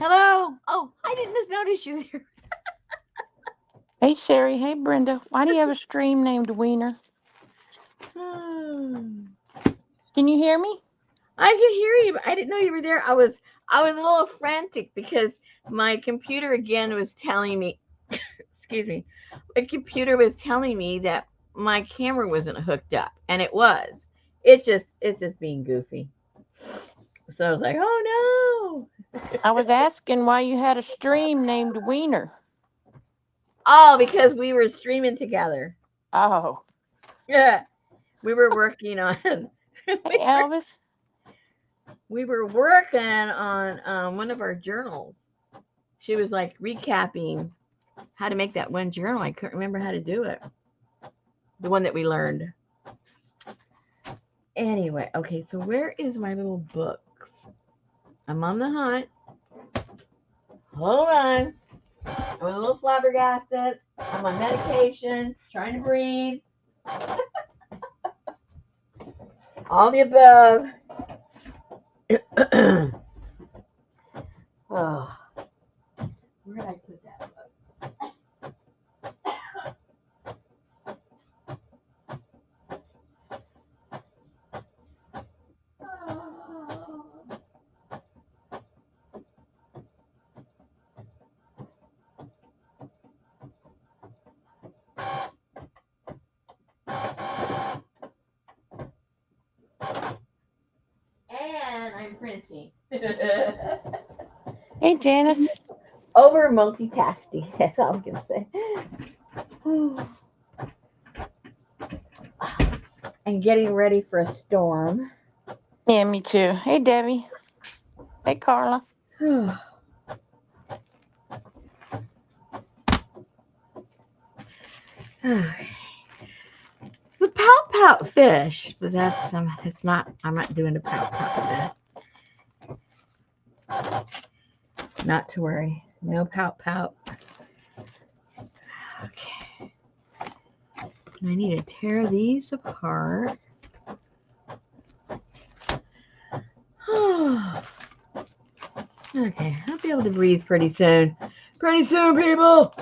Hello. Oh, I didn't just notice you there. Hey Sherry, hey Brenda. Why do you have a stream named Wiener? Hmm. Can you hear me? I can hear you, but I didn't know you were there. I was a little frantic because my computer again was telling me, excuse me, my computer was telling me that my camera wasn't hooked up, and it was. It's just being goofy. So I was like, oh no. I was asking why you had a stream named Wiener. Oh, because we were streaming together. Oh, Yeah, we were working on. hey Elvis. We were working on one of our journals. She was like recapping how to make that one journal. I couldn't remember how to do it. The one that we learned. Anyway, okay, so where is my little books? I'm on the hunt. Hold on. I'm a little flabbergasted. I'm on medication, trying to breathe. All the above. Oh, where did I put that book? Oh. And I'm printing. Hey Janice. Over multitasking. That's all I'm gonna say. And getting ready for a storm. Yeah, me too. Hey Debbie. Hey Carla. The pout pout fish, but that's it's not. I'm not doing a pout pout fish. Not to worry. No pout pout. Okay. I need to tear these apart. Okay, I'll be able to breathe pretty soon. Pretty soon, people.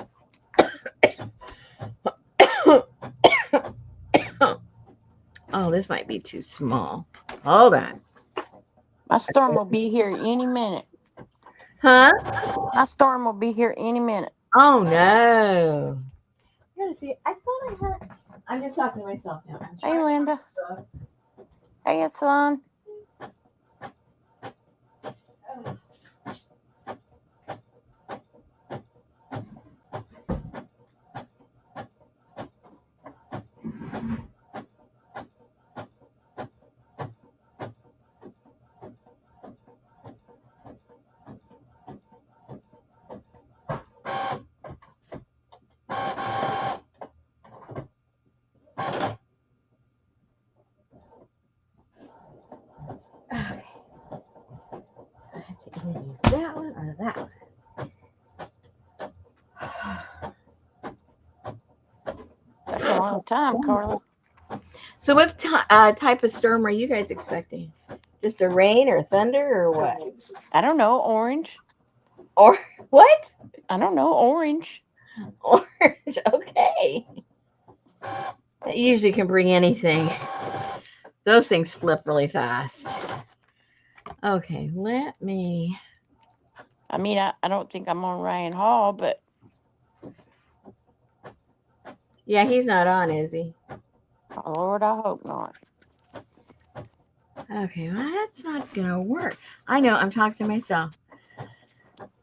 Oh, this might be too small. Hold on. My storm will be here any minute. Huh? My storm will be here any minute. Oh no. I gotta see. I thought I had. I'm just talking to myself now. I'm Hey trying to Linda. find Hey Aslan. stuff. Okay. I have to either use that one or that one. That's a long time, Carla. So, what type of storm are you guys expecting? Just a rain or thunder or what? I don't know. Orange. Or what? I don't know. Orange. Orange. Okay. That usually can bring anything. Those things flip really fast. Okay, let me. I mean, I don't think I'm on Ryan Hall, but Yeah, he's not on, is he? oh, Lord, I hope not. Okay, well, that's not gonna work. I know. I'm talking to myself.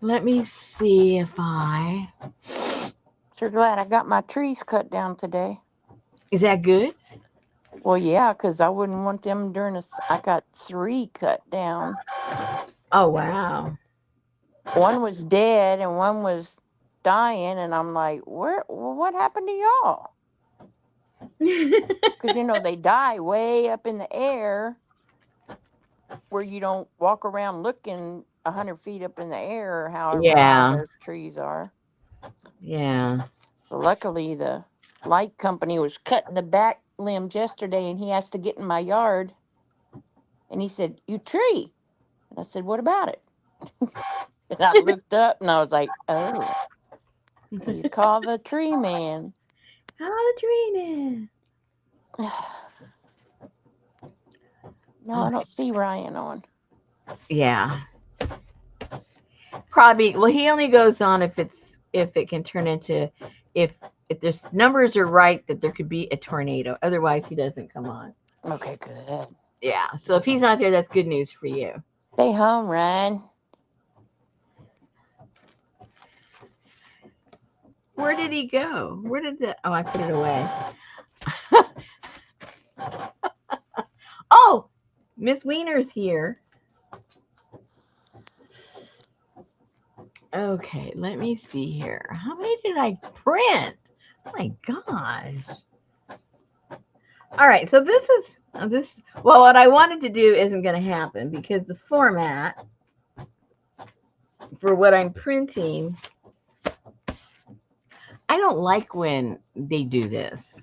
Let me see if I. Sure glad I got my trees cut down today. Is that good? Well, yeah, 'cause I wouldn't want them during I got 3 cut down. Oh wow. One was dead and one was dying, and I'm like, what happened to y'all? 'Cause, they die way up in the air where you don't walk around looking 100 feet up in the air or however high Yeah. those trees are. Yeah. So luckily, the light company was cutting the back limbs yesterday, and he has to get in my yard. And he said, "You tree." And I said, "What about it?" And I looked up and I was like, oh, you call the tree man. Hydrina. No, I Okay. don't see Ryan on. Yeah. Probably. Well, he only goes on if it can turn into if if there's numbers are right that there could be a tornado. Otherwise, he doesn't come on. Okay, good. Yeah. So if he's not there, that's good news for you. Stay home, Ryan. Where did he go? Where did the? Oh, I put it away. Oh, Miss Wiener's here. Okay, let me see here. How many did I print? Oh my gosh. All right, so this is this. Well, what I wanted to do isn't going to happen because the format for what I'm printing, I don't like when they do this.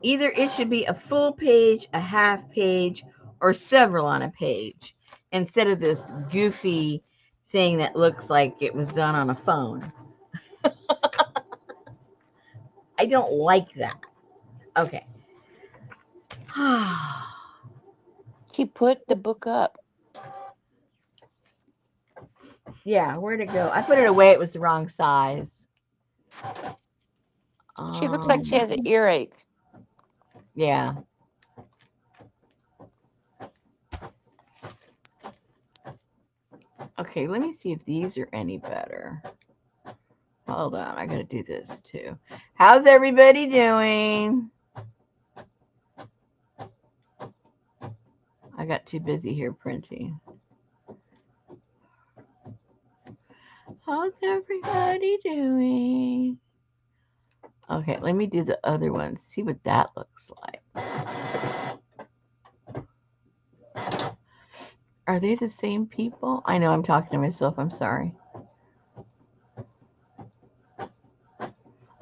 Either it should be a full page, a half page, or several on a page instead of this goofy thing that looks like it was done on a phone. I don't like that. Okay. She put the book up. Yeah, where'd it go? I put it away. It was the wrong size. She looks like she has an Um, earache. yeah. Okay, let me see if these are any better. Hold on, I gotta do this too. How's everybody doing? I got too busy here printing. How's everybody doing? Okay, let me do the other one. See what that looks like. Are they the same people? I know I'm talking to myself. I'm sorry.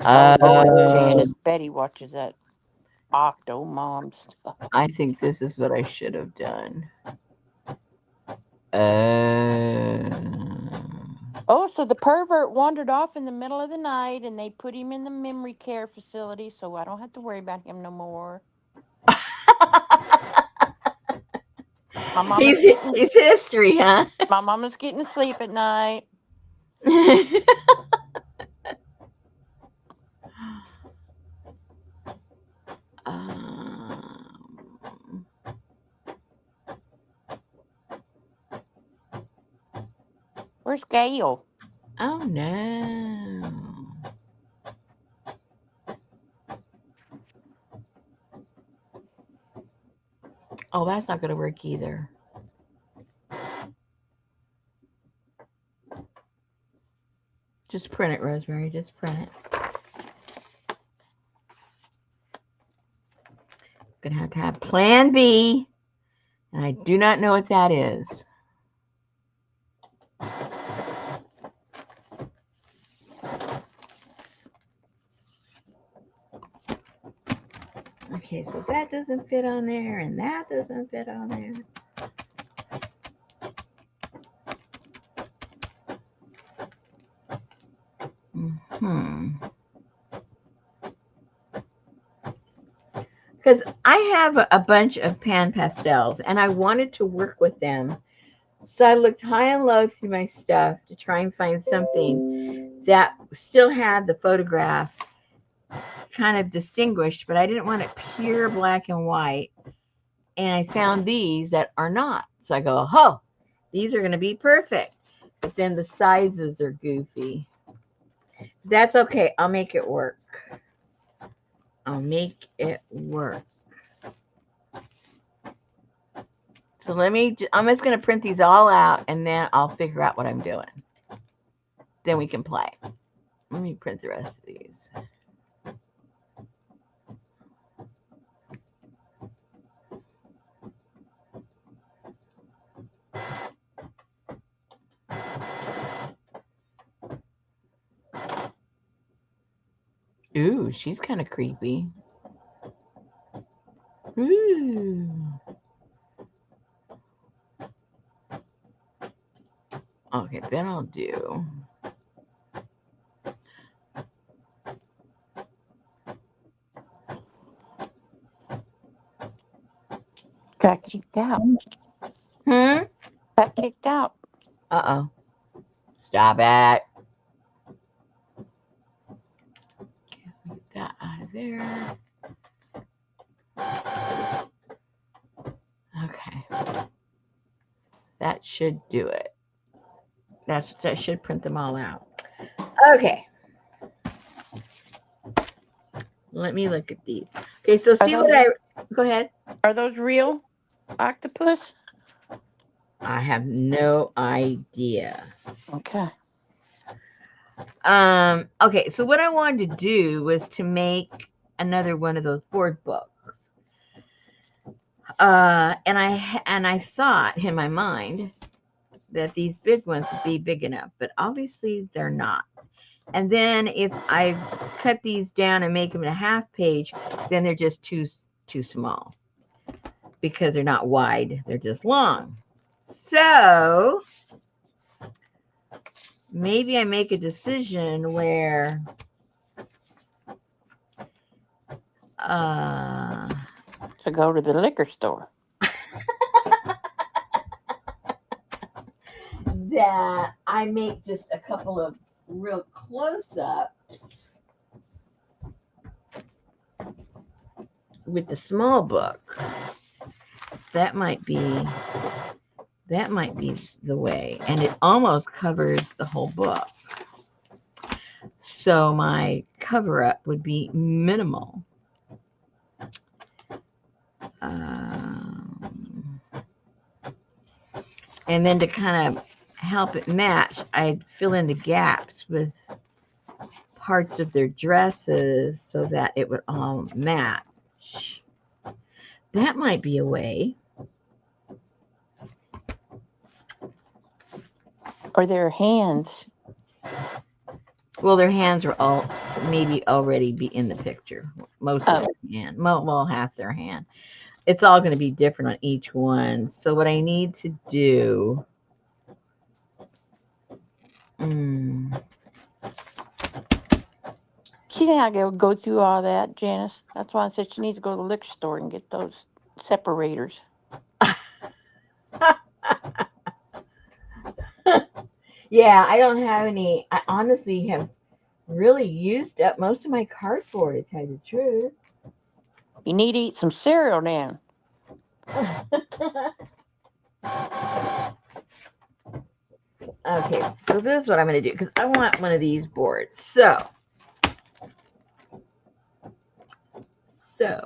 Oh Lord, Uh, Janice, Betty watches that Octo Mom stuff. I think this is what I should have done. Uh, Oh, so the pervert wandered off in the middle of the night and they put him in the memory care facility so I don't have to worry about him no more. My mama's getting he's history, huh? my mama's getting to sleep at night. um, Where's Gail? oh no. Oh, that's not going to work either. Just print it, Rosemary. Just print it. Gonna have to have Plan B, and I do not know what that is. Okay, so that doesn't fit on there, and that doesn't fit on there. Hmm. Because I have a bunch of pan pastels, and I wanted to work with them. So I looked high and low through my stuff to try and find something that still had the photograph kind of distinguished, but I didn't want it pure black and white. And I found these that are not. So I go, oh, these are going to be perfect. But then the sizes are goofy. That's okay. I'll make it work. I'll make it work. So I'm just going to print these all out and then I'll figure out what I'm doing. Then we can play. Let me print the rest of these. Ooh, she's kind of creepy. Ooh. Okay, then I'll do. Got kicked out. Hmm. Got kicked out. Uh-oh. Stop it. Get that out of there. Okay. That should do it. That should print them all out. Okay. Let me look at these. Okay, so Are see what those I go ahead. are those real octopus? I have no idea. Okay. Okay, so what I wanted to do was to make another one of those board books. And I thought in my mind that these big ones would be big enough, but obviously they're not. And then if I cut these down and make them a half page, then they're just too small because they're not wide, they're just long. So maybe I make a decision where To go to the liquor store. that I make just a couple of real close-ups with the small book. That might be the way, and it almost covers the whole book. So my cover up would be minimal. And then to kind of help it match, I'd fill in the gaps with parts of their dresses so that it would all match. That might be a way. Or their hands. Well, their hands are all maybe already be in the picture. Most of their hand, well, half their hand. It's all going to be different on each one. So what I need to do. She didn't have to go through all that, Janice. That's why I said she needs to go to the liquor store and get those separators. Yeah, I don't have any. I honestly have really used up most of my cardboard, to tell you the truth. You need to eat some cereal then. Okay, so this is what I'm going to do because I want one of these boards. So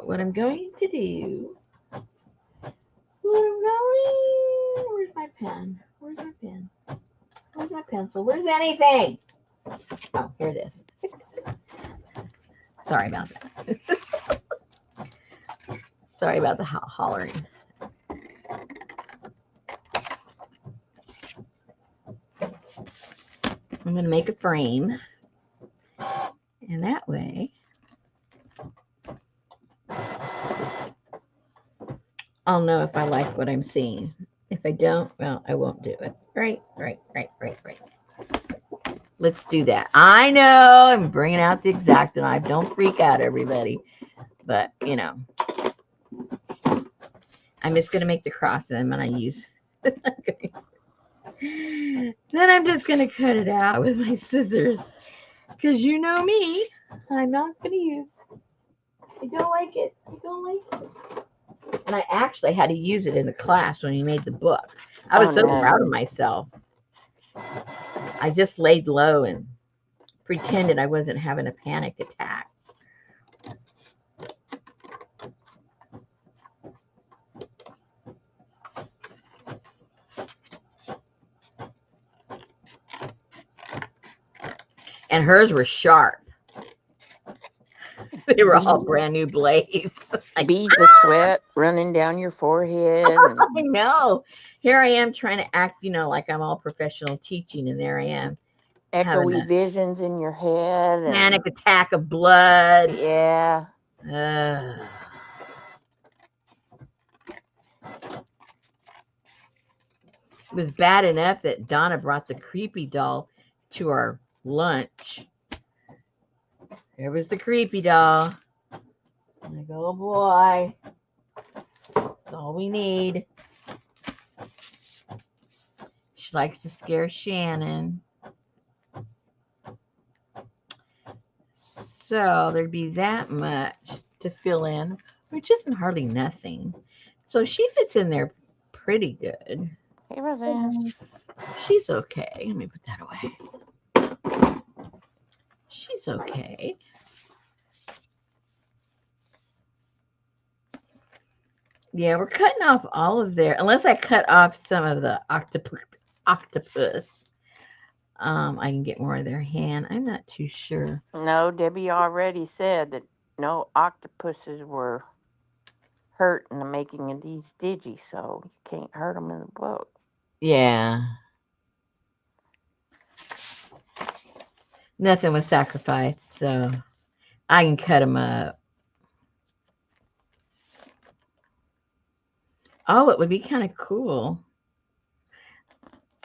what I'm going to do, where's my pen? Where's my pen? Where's my pencil? Where's anything? Oh, here it is. Sorry about that. Sorry about the hollering. I'm going to make a frame. And that way, I'll know if I like what I'm seeing. If I don't, well, I won't do it. Right. Let's do that. I know I'm bringing out the X-Acto knife. Don't freak out, everybody. But, you know, I'm just going to make the cross and then I use... Then I'm just going to cut it out with my scissors. Because you know me, I'm not going to use... I don't like it. And I actually had to use it in the class when we made the book. I was so proud of myself. I just laid low and pretended I wasn't having a panic attack. And hers were sharp. They were all brand new blades. Beads of sweat running down your forehead. I know. Here I am trying to act, like I'm all professional teaching, and there I am. Echoey visions in your head. Panic attack of blood. Yeah. It was bad enough that Donna brought the creepy doll to our lunch. There was the creepy doll. I'm like, oh boy, that's all we need. She likes to scare Shannon. So there'd be that much to fill in, which isn't hardly nothing. So she fits in there pretty good. Hey, Roseanne. She's okay. Let me put that away. She's okay. Yeah, we're cutting off all of there, unless I cut off some of the octopus. I can get more of their hand. I'm not too sure. No, Debbie already said that no octopuses were hurt in the making of these digis, so you can't hurt them in the book. Yeah, nothing was sacrificed, so I can cut them up. Oh, it would be kind of cool.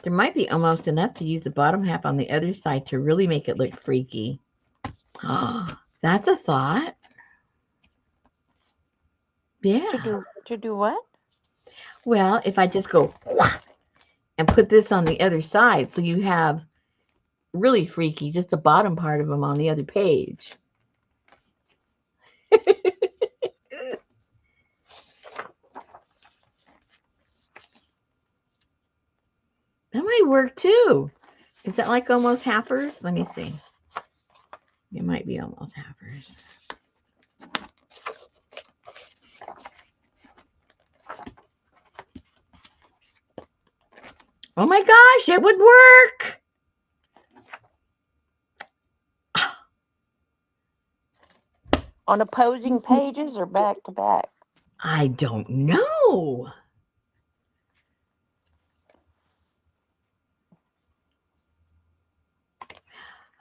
There might be almost enough to use the bottom half on the other side to really make it look freaky. Oh, that's a thought. Yeah. To do what? Well, if I just go and put this on the other side, so you have really freaky, just the bottom part of them on the other page. That might work too. Is that like almost halfers? Let me see. It might be almost halfers. Oh my gosh, it would work. On opposing pages or back to back? I don't know.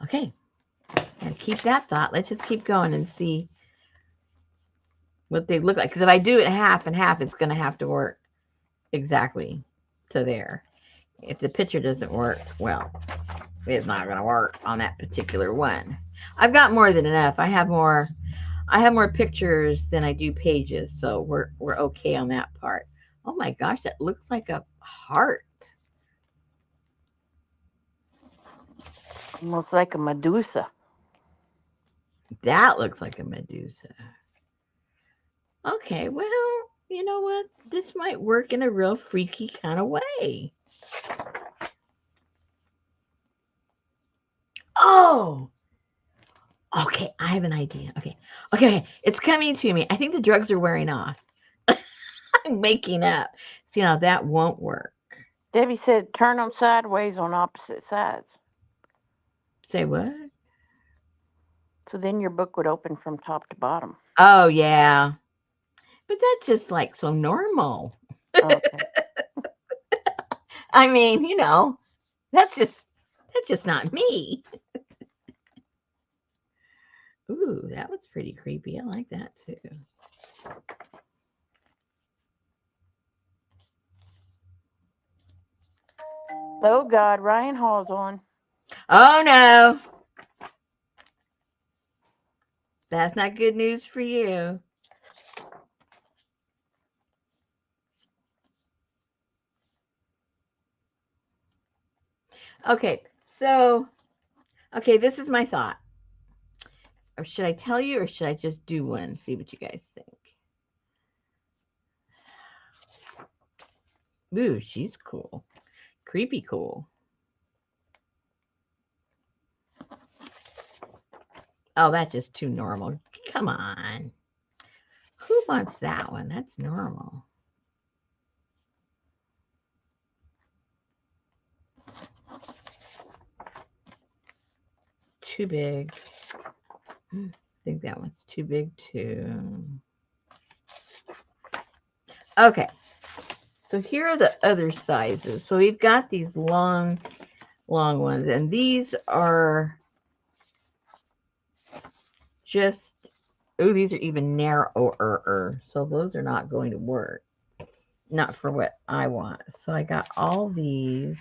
Okay, and keep that thought. Let's just keep going and see what they look like. Because if I do it half and half, it's going to have to work exactly to there. If the picture doesn't work, well, it's not going to work on that particular one. I've got more than enough. I have more. I have more pictures than I do pages, so we're okay on that part. Oh my gosh, that looks like a heart. Almost like a Medusa. That looks like a Medusa. Okay, well, you know what? This might work in a real freaky kind of way. Oh, okay. I have an idea. Okay. It's coming to me. I think the drugs are wearing off. I'm making up. See, now that won't work. Debbie said turn them sideways on opposite sides. Say what? So then your book would open from top to bottom. Oh, yeah. But that's just like so normal. Okay. I mean, that's just that's just not me. Ooh, that was pretty creepy. I like that too. Oh God, Ryan Hall's on. Oh no. That's not good news for you. Okay, so this is my thought. Or should I tell you or should I just do one? See what you guys think. Ooh, she's cool. Creepy cool. Oh, that's just too normal. Come on. Who wants that one? That's normal. Too big. I think that one's too big too. Okay. So here are the other sizes. So we've got these long ones, and these are just, oh, these are even narrower. So those are not going to work. not for what I want. So I got all these.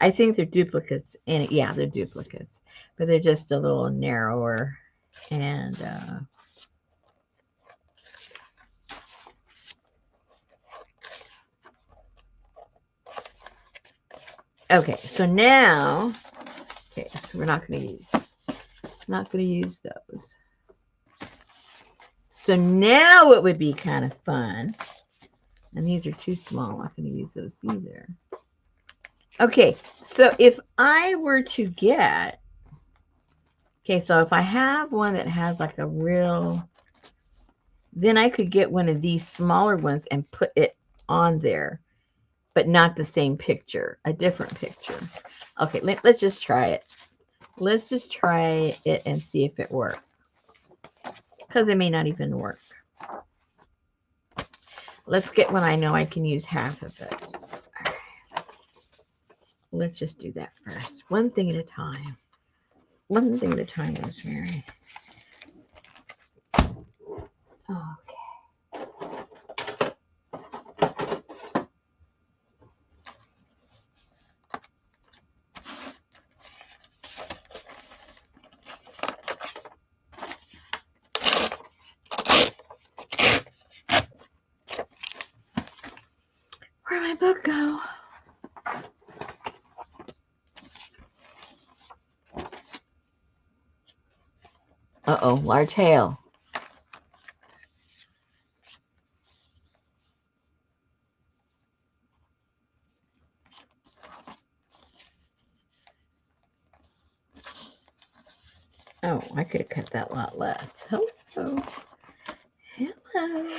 I think they're duplicates. And yeah, they're duplicates. But they're just a little narrower. And okay, so now, okay, so we're not going to use those. So now it would be kind of fun. And these are too small. I'm not going to use those either. Okay, so if I were to get, okay, so if I have one that has like a real, then I could get one of these smaller ones and put it on there, but not the same picture, a different picture. Okay, let's just try it. Let's just try it and see if it works. Because it may not even work. Let's get one I know I can use half of it. Right. Let's just do that first. One thing at a time. One thing at a time, Rosemary. Okay. Where'd my book go? Uh-oh, large hail. Oh, I could have cut that a lot less. Hello. Hello.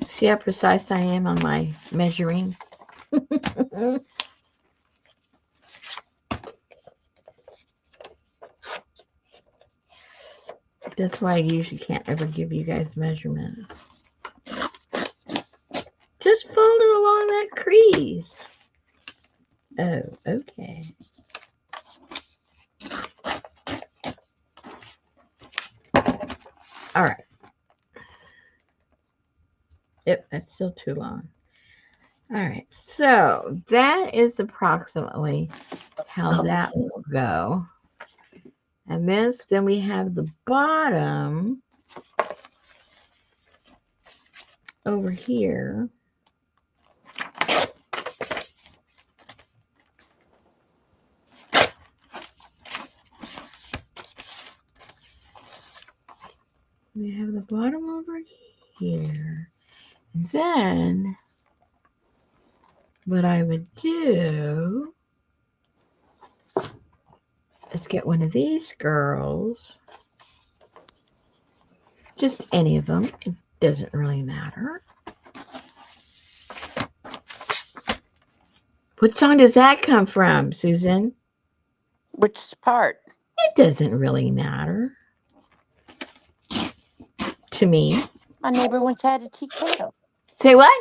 See how precise I am on my measuring? That's why I usually can't ever give you guys measurements. Just follow along that crease. Oh, okay. All right. Yep, that's still too long. All right, so that is approximately how that will go. And then we have the bottom over here. We have the bottom over here. And then what I would do is get one of these girls. Just any of them. It doesn't really matter. What song does that come from, Susan? Which part? It doesn't really matter to me. My neighbor once had a tea kettle. Say what?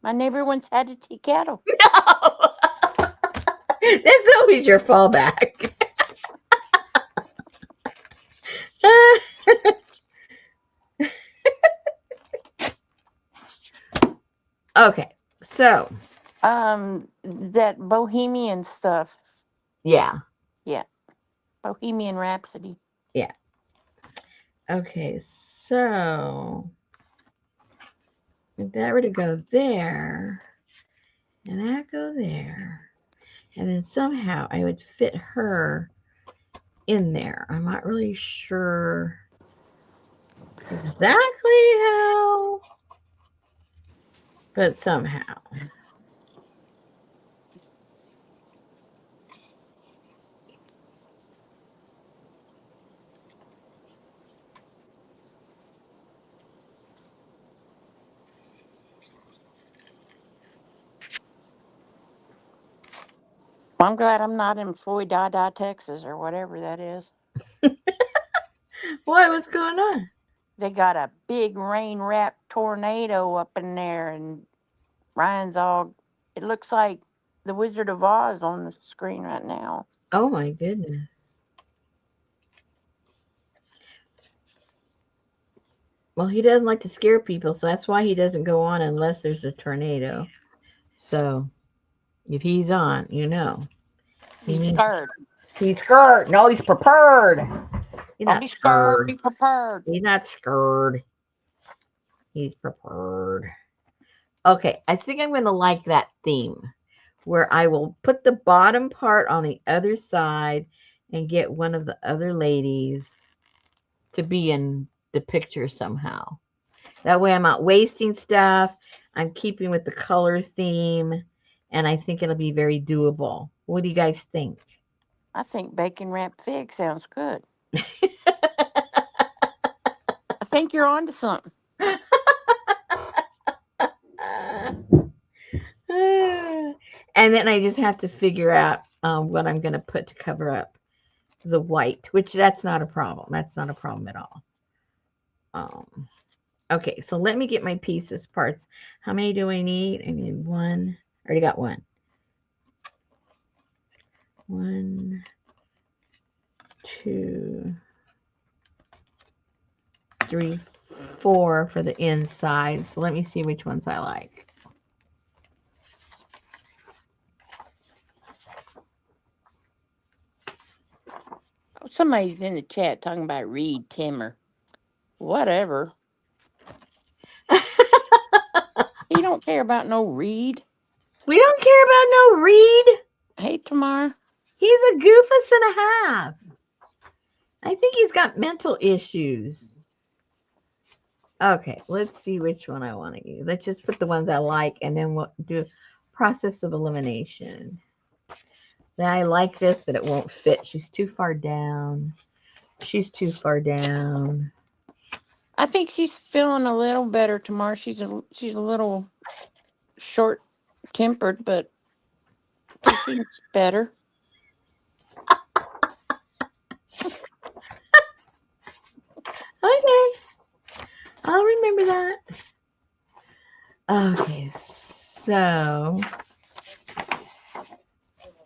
My neighbor once had a tea kettle. No. That's always your fallback. Okay, so That Bohemian stuff. yeah, Yeah, Bohemian Rhapsody. yeah. Okay, so if that were to go there, and that go there, and then somehow I would fit her in there. I'm not really sure exactly how. but somehow. Well, I'm glad I'm not in Floyd, Texas, or whatever that is. Why? What's going on? They got a big rain wrapped tornado up in there, and Ryan's all. It looks like the Wizard of Oz on the screen right now. Oh my goodness. Well, he doesn't like to scare people, so that's why he doesn't go on unless there's a tornado. So if he's on, he He's means scared. he's scared. No, he's prepared. He's Don't not be scared. scared. Be prepared. He's not scared. He's prepared. Okay, I think I'm going to like that theme where I will put the bottom part on the other side and get one of the other ladies to be in the picture somehow. That way I'm not wasting stuff. I'm keeping with the color theme, and I think it'll be very doable. What do you guys think? I think bacon wrapped fig sounds good. I think you're onto something. And then I just have to figure out what I'm going to put to cover up the white, which that's not a problem. That's not a problem at all. Um, okay, so let me get my pieces parts. How many do I need? I need one. I already got one. One, two, three, four for the inside. So let me see which ones I like. Oh, somebody's in the chat talking about Reed Timmer. Whatever. He don't care about no Reed. We don't care about no Reed. Hey, Tamar. He's a goofus and a half. I think he's got mental issues. Okay, let's see which one I want to use. Let's just put the ones I like, and then we'll do a process of elimination. Then I like this, but it won't fit. She's too far down. She's too far down. I think she's feeling a little better, Tamar. She's a little short tempered, but she seems better. Okay, I'll remember that. Okay, so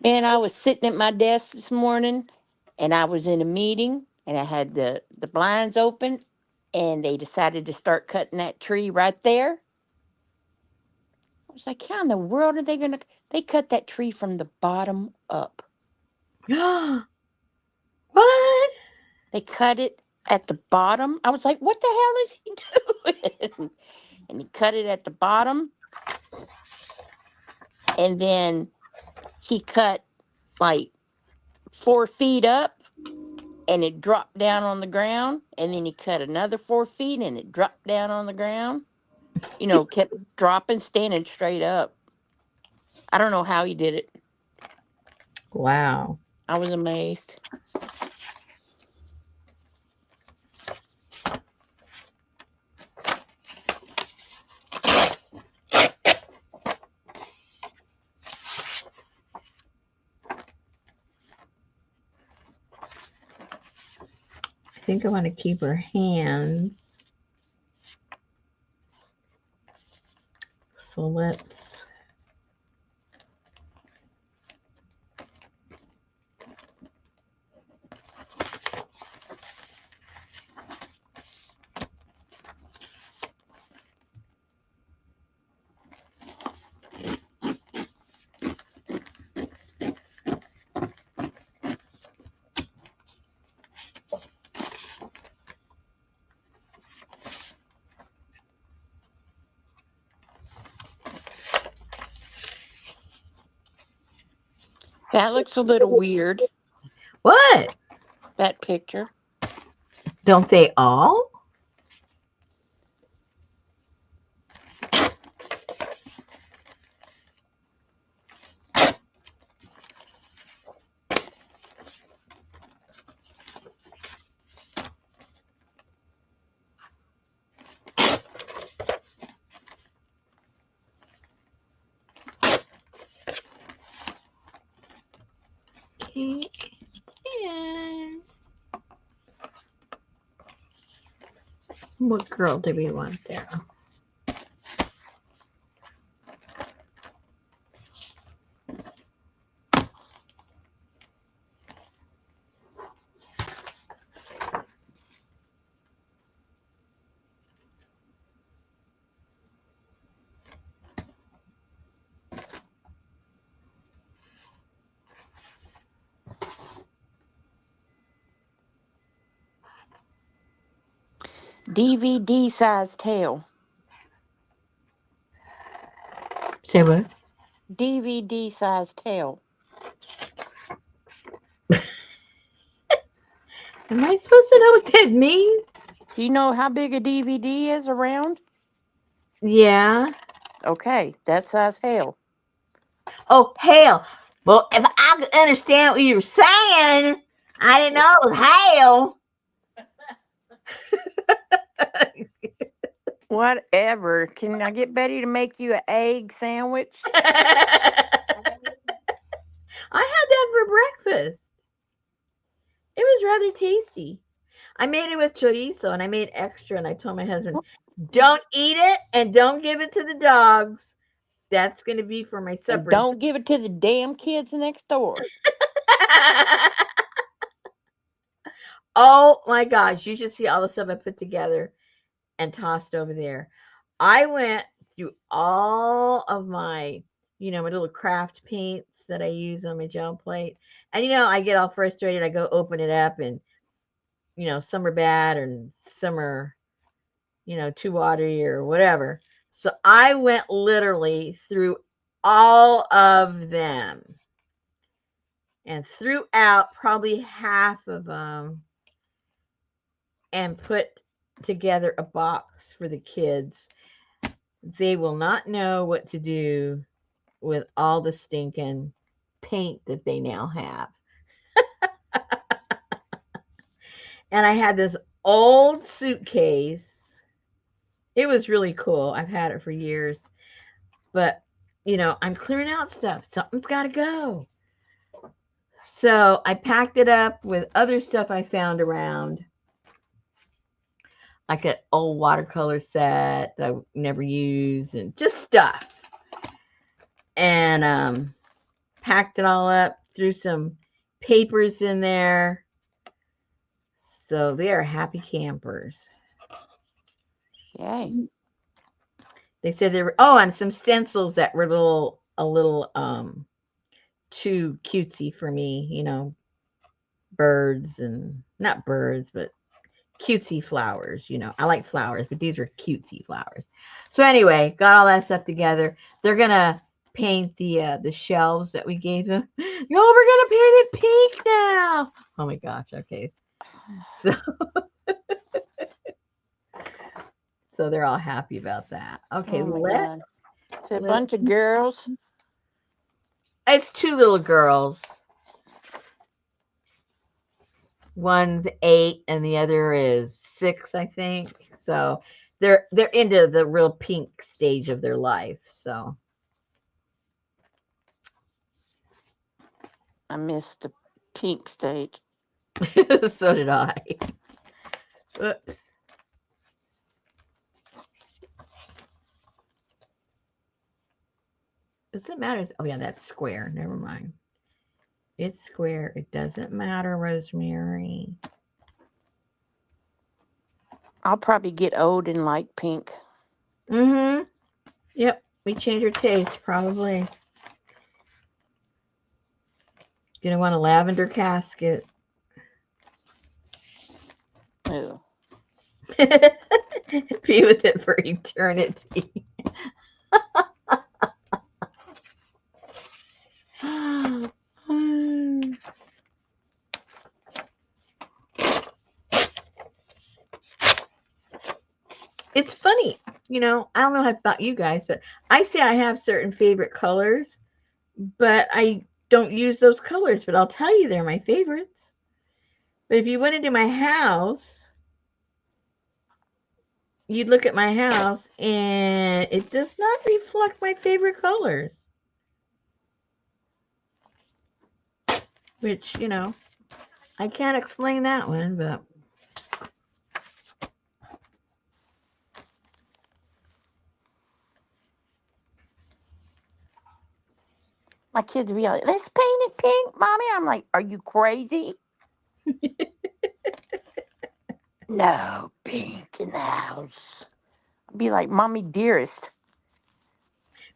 Man, I was sitting at my desk this morning, and I was in a meeting, and I had the blinds open, and they decided to start cutting that tree right there. I was like, how in the world are they gonna? They cut that tree from the bottom up. what? They cut it at the bottom. I was like, what the hell is he doing? And he cut it at the bottom, and then he cut like 4 feet up, and it dropped down on the ground, and then he cut another 4 feet, and it dropped down on the ground. Kept dropping, standing straight up. I don't know how he did it. Wow. I was amazed. I think I want to keep her hands. So let's. That looks a little weird, What? that picture. Don't they all? pink. And what girl do we want there? DVD size tail. Say what? DVD size tail. Am I supposed to know what that means? Do you know how big a DVD is around? Yeah. Okay, that size hail. Oh, hell. Well, if I could understand what you were saying, I didn't know it was hell. Whatever. Can I get Betty to make you an egg sandwich? I had that for breakfast. It was rather tasty. I made it with chorizo and I made extra and I told my husband, don't eat it and don't give it to the dogs. That's going to be for my And supper. don't give it to the damn kids next door. Oh my gosh, you should see all the stuff I put together and tossed over there. I went through all of my, my little craft paints that I use on my gel plate. And I get all frustrated. I go open it up and, some are bad and some are, too watery or whatever. So I went literally through all of them and threw out probably half of them and put together a box for the kids. They will not know what to do with all the stinking paint that they now have. And I had this old suitcase. It was really cool. I've had it for years. But, I'm clearing out stuff. Something's got to go. So I packed it up with other stuff I found around, like an old watercolor set that I never use and just stuff. And packed it all up, threw some papers in there. So they are happy campers. Yay. They said they were and some stencils that were a little too cutesy for me, birds and not birds, but cutesy flowers, I like flowers, but these were cutesy flowers. So anyway, got all that stuff together. They're gonna paint the shelves that we gave them. We're gonna paint it pink now. Oh my gosh, okay. So so they're all happy about that. Okay, Oh my God. It's a let bunch of girls. it's two little girls. One's 8 and the other is 6, I think. So they're into the real pink stage of their life. So I missed the pink stage. so did I. Oops. Does it matter? Oh yeah, that's square. Never mind. It's square. It doesn't matter, Rosemary. I'll probably get old and like pink. Mm-hmm. Yep. We change your taste, probably. Gonna want a lavender casket. Ooh. Be with it for eternity. It's funny, I don't know about you guys, but I say I have certain favorite colors, but I don't use those colors, but I'll tell you they're my favorites. But if you went into my house, you'd look at my house and it does not reflect my favorite colors. which, I can't explain that one, but My kids would be like, let's paint it pink, mommy. I'm like, are you crazy? No, pink in the house. I'd be like, mommy dearest.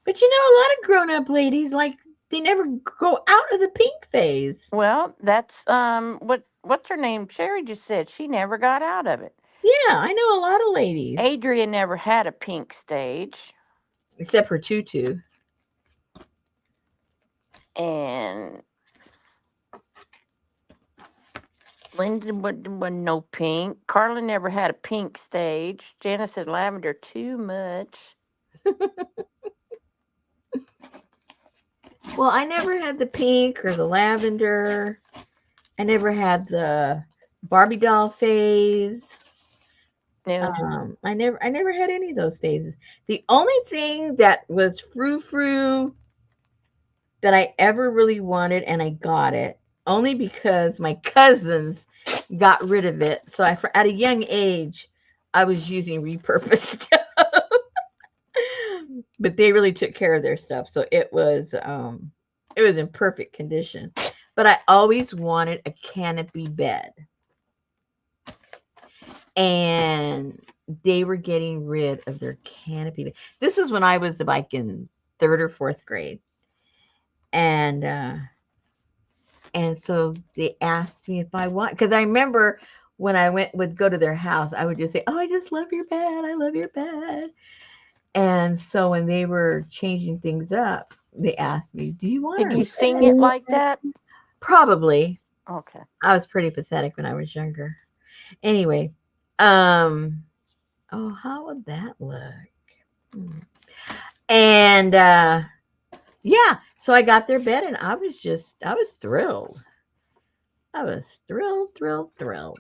a lot of grown-up ladies like they never go out of the pink phase. Well, that's what's her name? Sherry just said she never got out of it. Yeah, I know a lot of ladies, Adria never had a pink stage. except for Tutu. And Linda wasn't no pink. Carla never had a pink stage. Janice said lavender too much. Well, I never had the pink or the lavender. I never had the Barbie doll phase. No. I never had any of those phases. The only thing that was frou frou that I ever really wanted, and I got it only because my cousins got rid of it. So at a young age, I was using repurposed stuff, but they really took care of their stuff, so it was in perfect condition. But I always wanted a canopy bed, and they were getting rid of their canopy bed. This was when I was like in third or fourth grade, and so they asked me if I want, because I remember when I would go to their house, I would just say, "Oh, I just love your bed. I love your bed." And so when they were changing things up, they asked me, "Do you want Did our you sing it bed?" like that? Probably. Okay. I was pretty pathetic when I was younger. Anyway, um, oh, how would that look? Hmm. And yeah, so I got their bed, and I was thrilled. I was thrilled, thrilled, thrilled.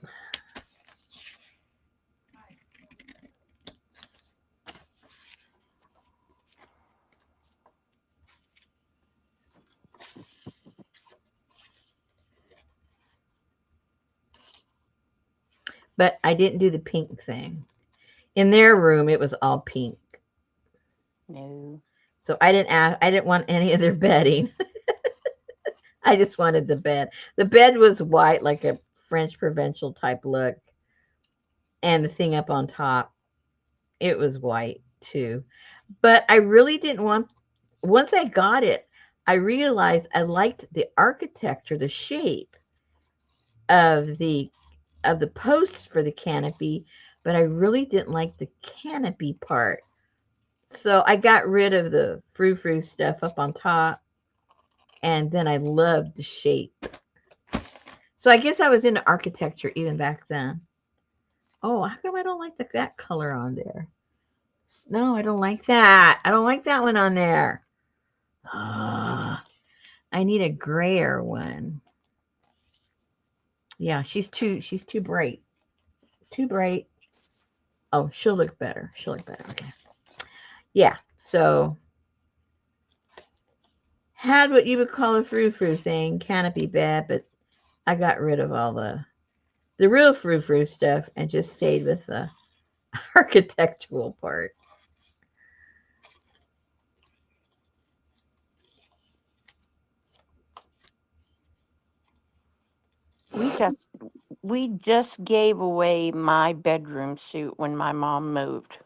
But I didn't do the pink thing. In their room, it was all pink. No. So I didn't want any of their bedding. I just wanted the bed. The bed was white, like a French provincial type look, and the thing up on top, it was white too. But I really didn't want. Once I got it, I realized I liked the architecture, the shape of the posts for the canopy, but I really didn't like the canopy part. So I got rid of the frou frou stuff up on top, and then I loved the shape. So I guess I was into architecture even back then. Oh, how come I don't like that color on there? No, I don't like that. I don't like that one on there. Ah, I need a grayer one. Yeah, she's too bright. Too bright. Oh, she'll look better. She'll look better. Okay. Yeah. So had what you would call a frou frou thing, canopy bed, but I got rid of all the real frou frou stuff and just stayed with the architectural part. We just we just gave away my bedroom suit when my mom moved.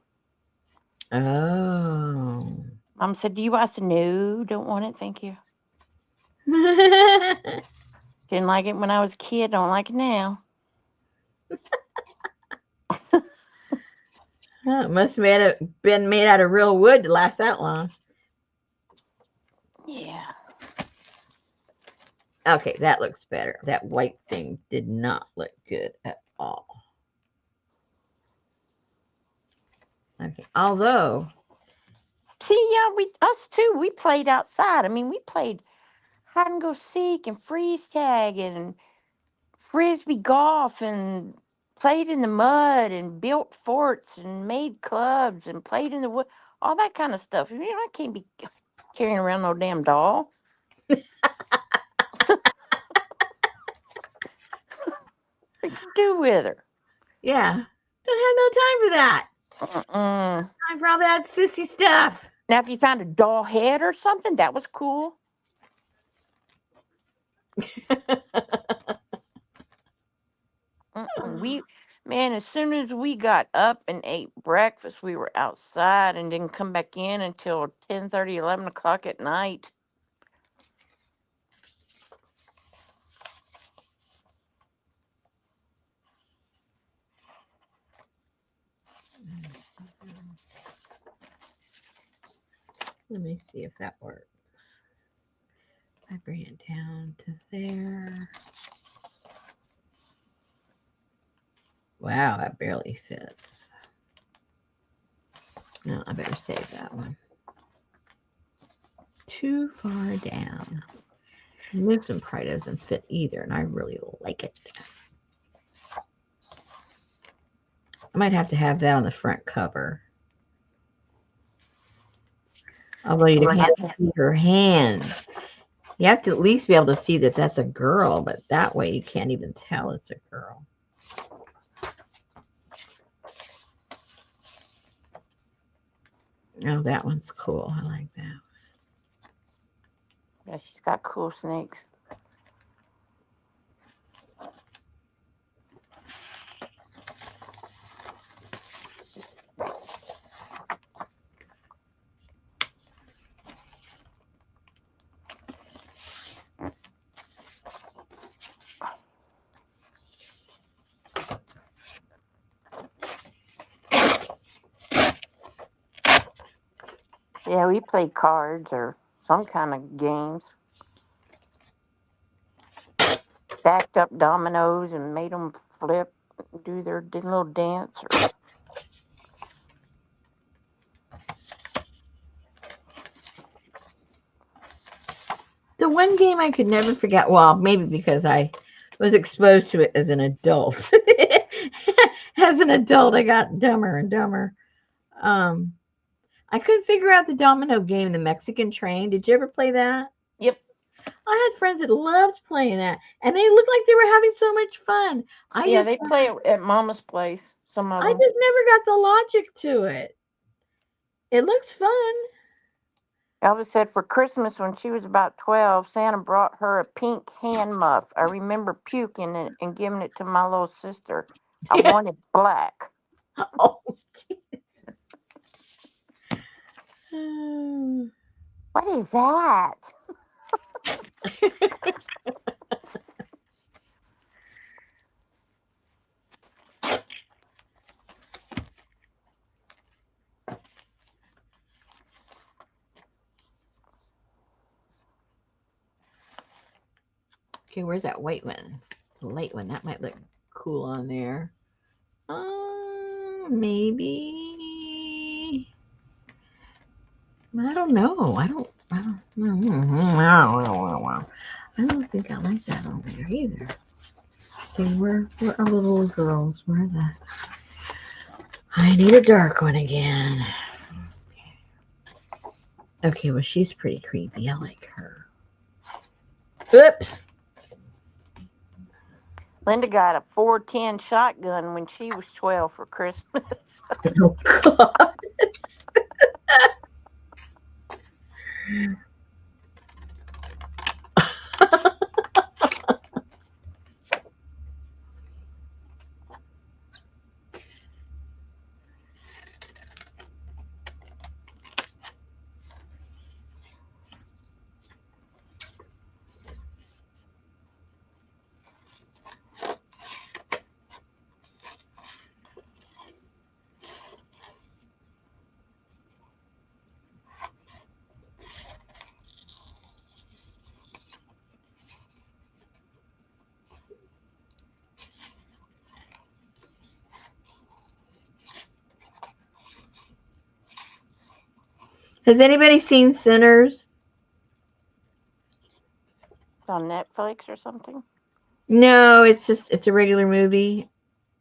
Oh. Mom said, "Do you want?" I said, "No, don't want it, thank you." Didn't like it when I was a kid. Don't like it now. It must have been made out of real wood to last that long. Yeah. Okay, that looks better. That white thing did not look good at all. Okay, although, See, yeah, we us too. We played outside. I mean, we played hide and go seek and freeze tag and frisbee golf and played in the mud and built forts and made clubs and played in the wood, all that kind of stuff. You know, I can't be carrying around no damn doll. do with her? Yeah. Don't have no time for that. Mm-mm. Time for all that sissy stuff. Now, if you found a doll head or something, that was cool. Man, as soon as we got up and ate breakfast, we were outside and didn't come back in until 10:30, 11 o'clock at night. Let me see if that works. I bring it down to there. Wow, that barely fits. No, I better save that one. Too far down. And this one probably doesn't fit either, and I really like it. I might have to have that on the front cover. Although you can't see her hands. You have to at least be able to see that that's a girl, but that way you can't even tell it's a girl. Oh, that one's cool. I like that. Yeah, she's got cool snakes. Yeah, we played cards or some kind of games. Stacked up dominoes and made them flip, do their little dance. Or The one game I could never forget, well, maybe because I was exposed to it as an adult. As an adult, I got dumber and dumber. Um, I couldn't figure out the domino game, the Mexican Train. Did you ever play that? yep, I had friends that loved playing that, and they looked like they were having so much fun. yeah, they play it at Mama's place. Some of I them. just never got the logic to it. It looks fun. Elvis said for Christmas when she was about 12, Santa brought her a pink hand muff. I remember puking it and giving it to my little sister. I Yeah. wanted black. Oh. What is that? Okay, where's that white one? The light one. That might look cool on there. Maybe. I don't know. I don't think I like that on there either. Okay, where are the little girls? Where are the? I need a dark one again. Okay, well she's pretty creepy. I like her. Oops. Linda got a 410 shotgun when she was 12 for Christmas. Oh God. Has anybody seen Sinners? On Netflix or something. No, it's a regular movie.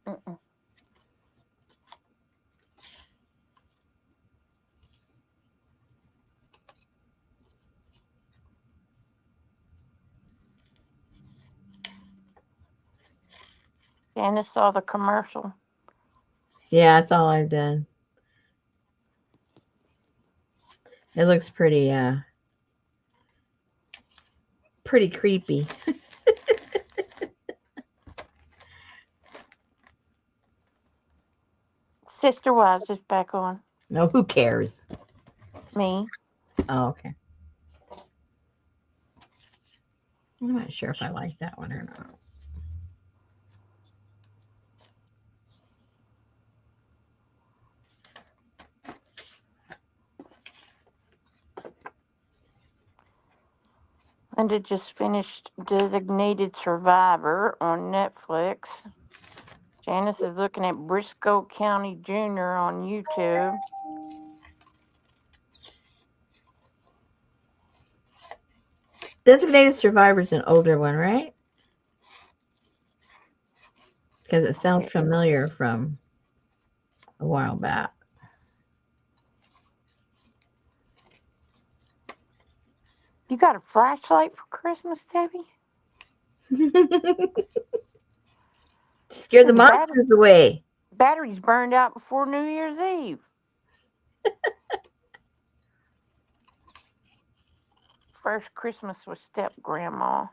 Mm-mm. Janice saw the commercial. Yeah, that's all I've done. It looks pretty creepy. Sister Wives is back on. No, who cares? Me. Oh, okay. I'm not sure if I like that one or not. Linda just finished Designated Survivor on Netflix. Janice is looking at Briscoe County Jr. on YouTube. Designated Survivor is an older one, right? Because it sounds Yeah. familiar from a while back. You got a flashlight for Christmas, Debbie? Scare the The monsters away. batteries burned out before New Year's Eve. First Christmas with step grandma.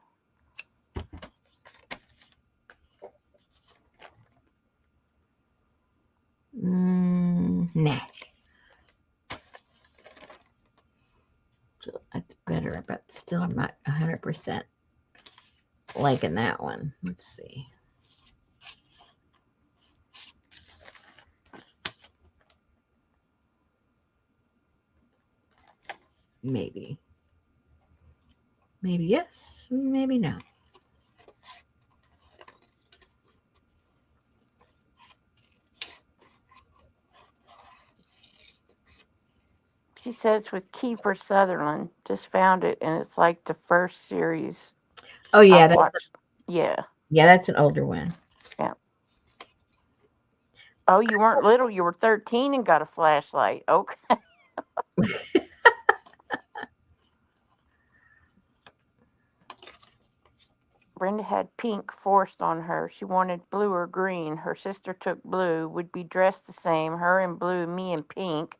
Nah. So that's better, but still I'm not 100% liking that one. Let's see. Maybe. Maybe yes, maybe no. She says with Kiefer Sutherland. Just found it, and it's like the first series Oh yeah, I've watched. Yeah, that's an older one. yeah. Oh, you weren't little. You were 13 and got a flashlight. Okay. Brenda had pink forced on her. She wanted blue or green. Her sister took blue. We'd be dressed the same, her in blue, me in pink.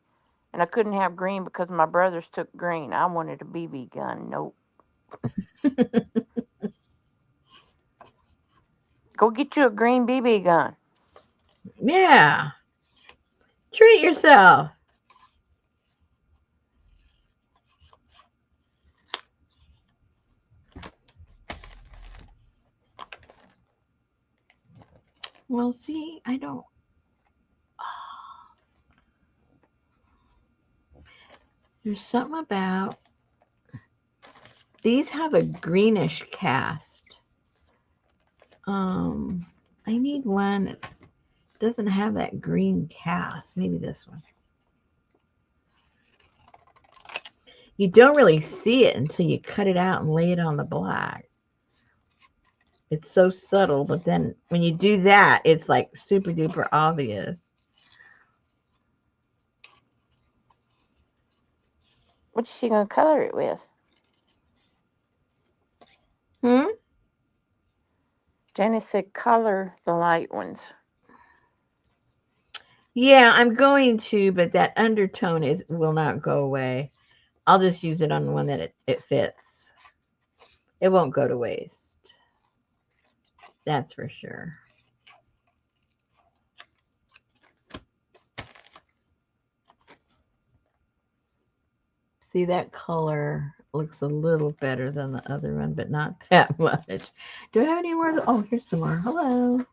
And I couldn't have green because my brothers took green. I wanted a BB gun. Nope. Go get you a green BB gun. Yeah, treat yourself. Well, see, I don't. There's something about these have a greenish cast. Um, I need one that doesn't have that green cast. Maybe this one. You don't really see it until you cut it out and lay it on the black. It's so subtle, but then when you do that, it's like super duper obvious. What's she going to color it with? Hmm? Jenny said color the light ones. Yeah, I'm going to, but that undertone will not go away. I'll just use it on the one that it fits. It won't go to waste. That's for sure. See, that color looks a little better than the other one, but not that much. Do I have any more? Oh, here's some more. Hello.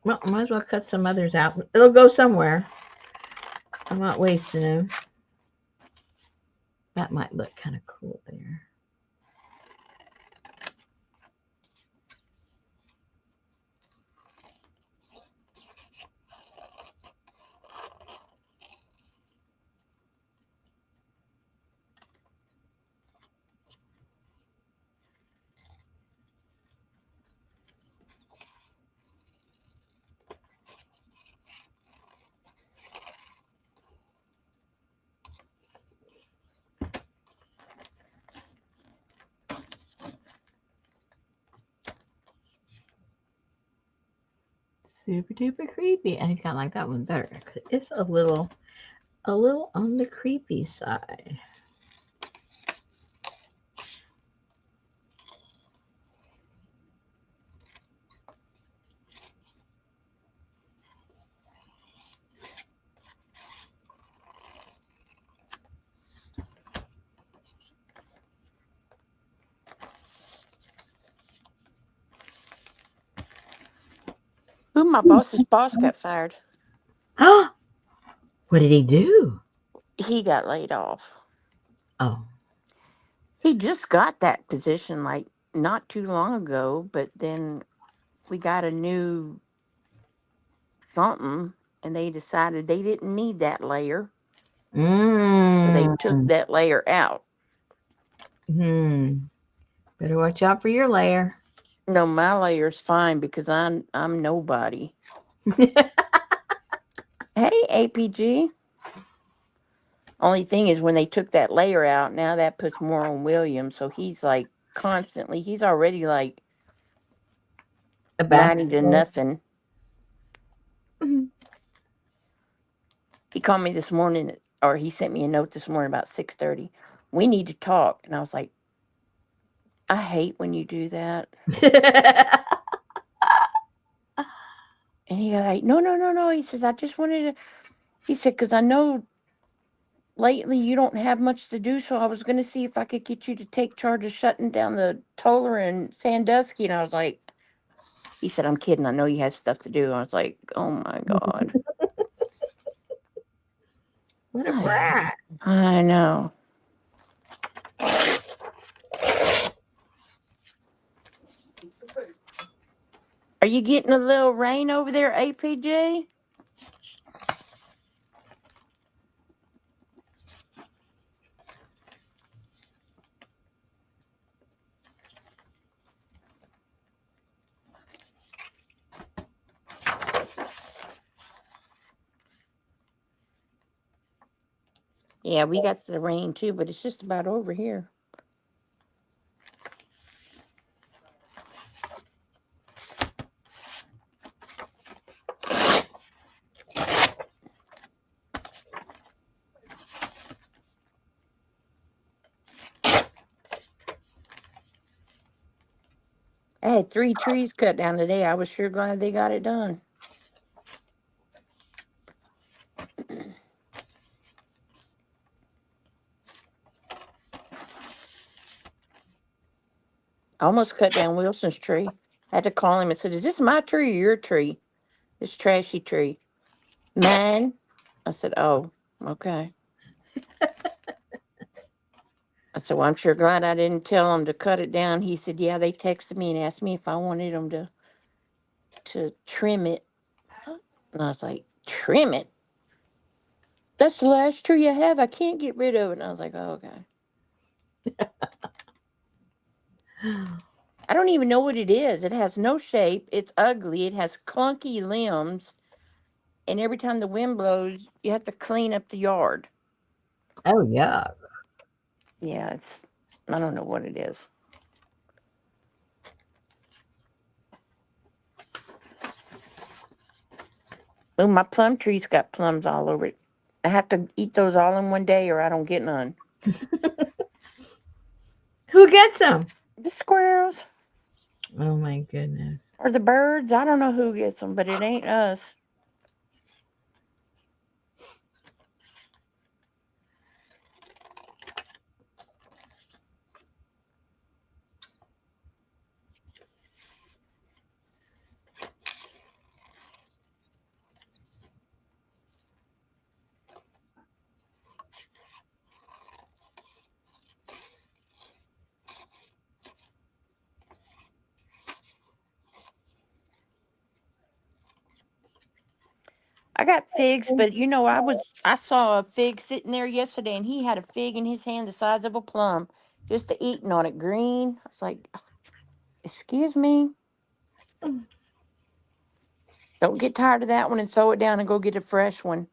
Well, I might as well cut some others out. It'll go somewhere. I'm not wasting them. That might look kind of cool there. super duper creepy. I kind of like that one better because it's a little on the creepy side. Who my boss's boss got fired. What did he do? He got laid off. Oh. He just got that position like not too long ago, but then we got a new something and they decided they didn't need that layer. So they took Mmm. that layer out. Hmm. Better watch out for your layer. No, my layer's fine because I'm nobody. Hey, APG. Only thing is when they took that layer out, now that puts more on William. So he's like constantly, he's already like A 90 to basketball. nothing. He called me this morning, or he sent me a note this morning about 6:30. We need to talk. And I was like, I hate when you do that. And he was like, no, no, no, no. He says, I just wanted to, he said, because I know lately you don't have much to do. So I was going to see if I could get you to take charge of shutting down the Toller in Sandusky. And I was like, he said, I'm kidding. I know you have stuff to do. I was like, oh my God. What a I, brat. I know. Are you getting a little rain over there, APJ? Yeah, we got the rain too, but it's just about over here. I had 3 trees cut down today. I was sure glad they got it done. I almost cut down Wilson's tree. I had to call him and said, is this my tree or your tree? This trashy tree. Mine? I said, oh, okay. I said, well, I'm sure glad I didn't tell him to cut it down. He said, yeah, they texted me and asked me if I wanted them to trim it. And I was like, trim it? That's the last tree I have. I can't get rid of it. And I was like, oh, okay. I don't even know what it is. It has no shape. It's ugly. It has clunky limbs. And every time the wind blows, you have to clean up the yard. Oh, yeah. Yeah, I don't know what it is. Oh, my plum tree's got plums all over it. I have to eat those all in one day or I don't get none. Who gets them? The squirrels Oh, my goodness. or the birds. I don't know who gets them, but it ain't us. I got figs, but I saw a fig sitting there yesterday and he had a fig in his hand the size of a plum, just eating on it green. I was like, excuse me. Don't get tired of that one and throw it down and go get a fresh one.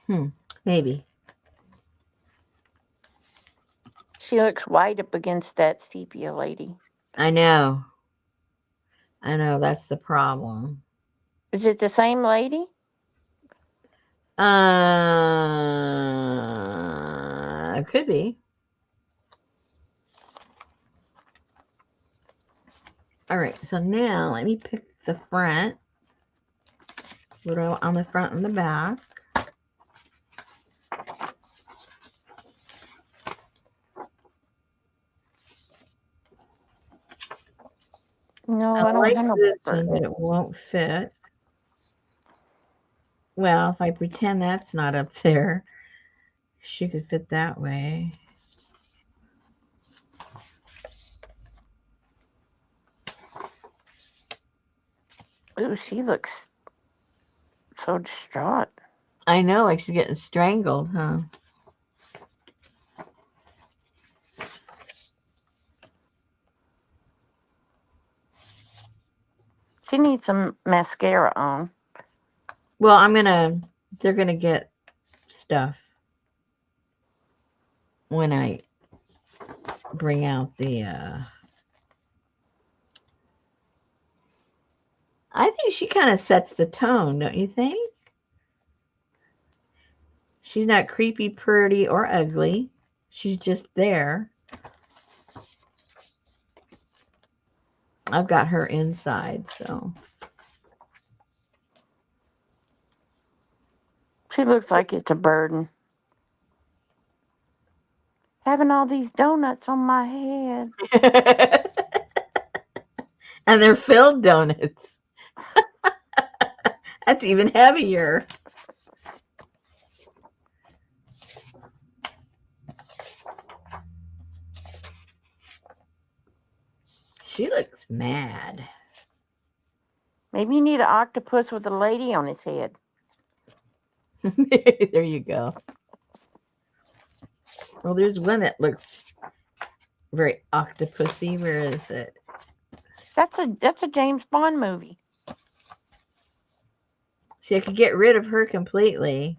Hmm. Maybe. She looks white up against that sepia lady. I know. I know. That's the problem. Is it the same lady? It could be. All right. So now let me pick the front. What do I want on the front and the back? No, I I don't like have no this one, but burden. it won't fit. Well, if I pretend that's not up there, she could fit that way. Ooh, she looks so distraught. I know, like she's getting strangled, huh? She needs some mascara on. Well, they're gonna get stuff when I bring out I think she kind of sets the tone, don't you think? She's not creepy, pretty, or ugly. She's just there. I've got her inside, so. She looks like it's a burden. Having all these donuts on my head. And they're filled donuts. That's even heavier. She looks mad. Maybe you need an octopus with a lady on his head. There you go. Well, there's one that looks very octopusy. Where is it? That's a James Bond movie. See, I could get rid of her completely.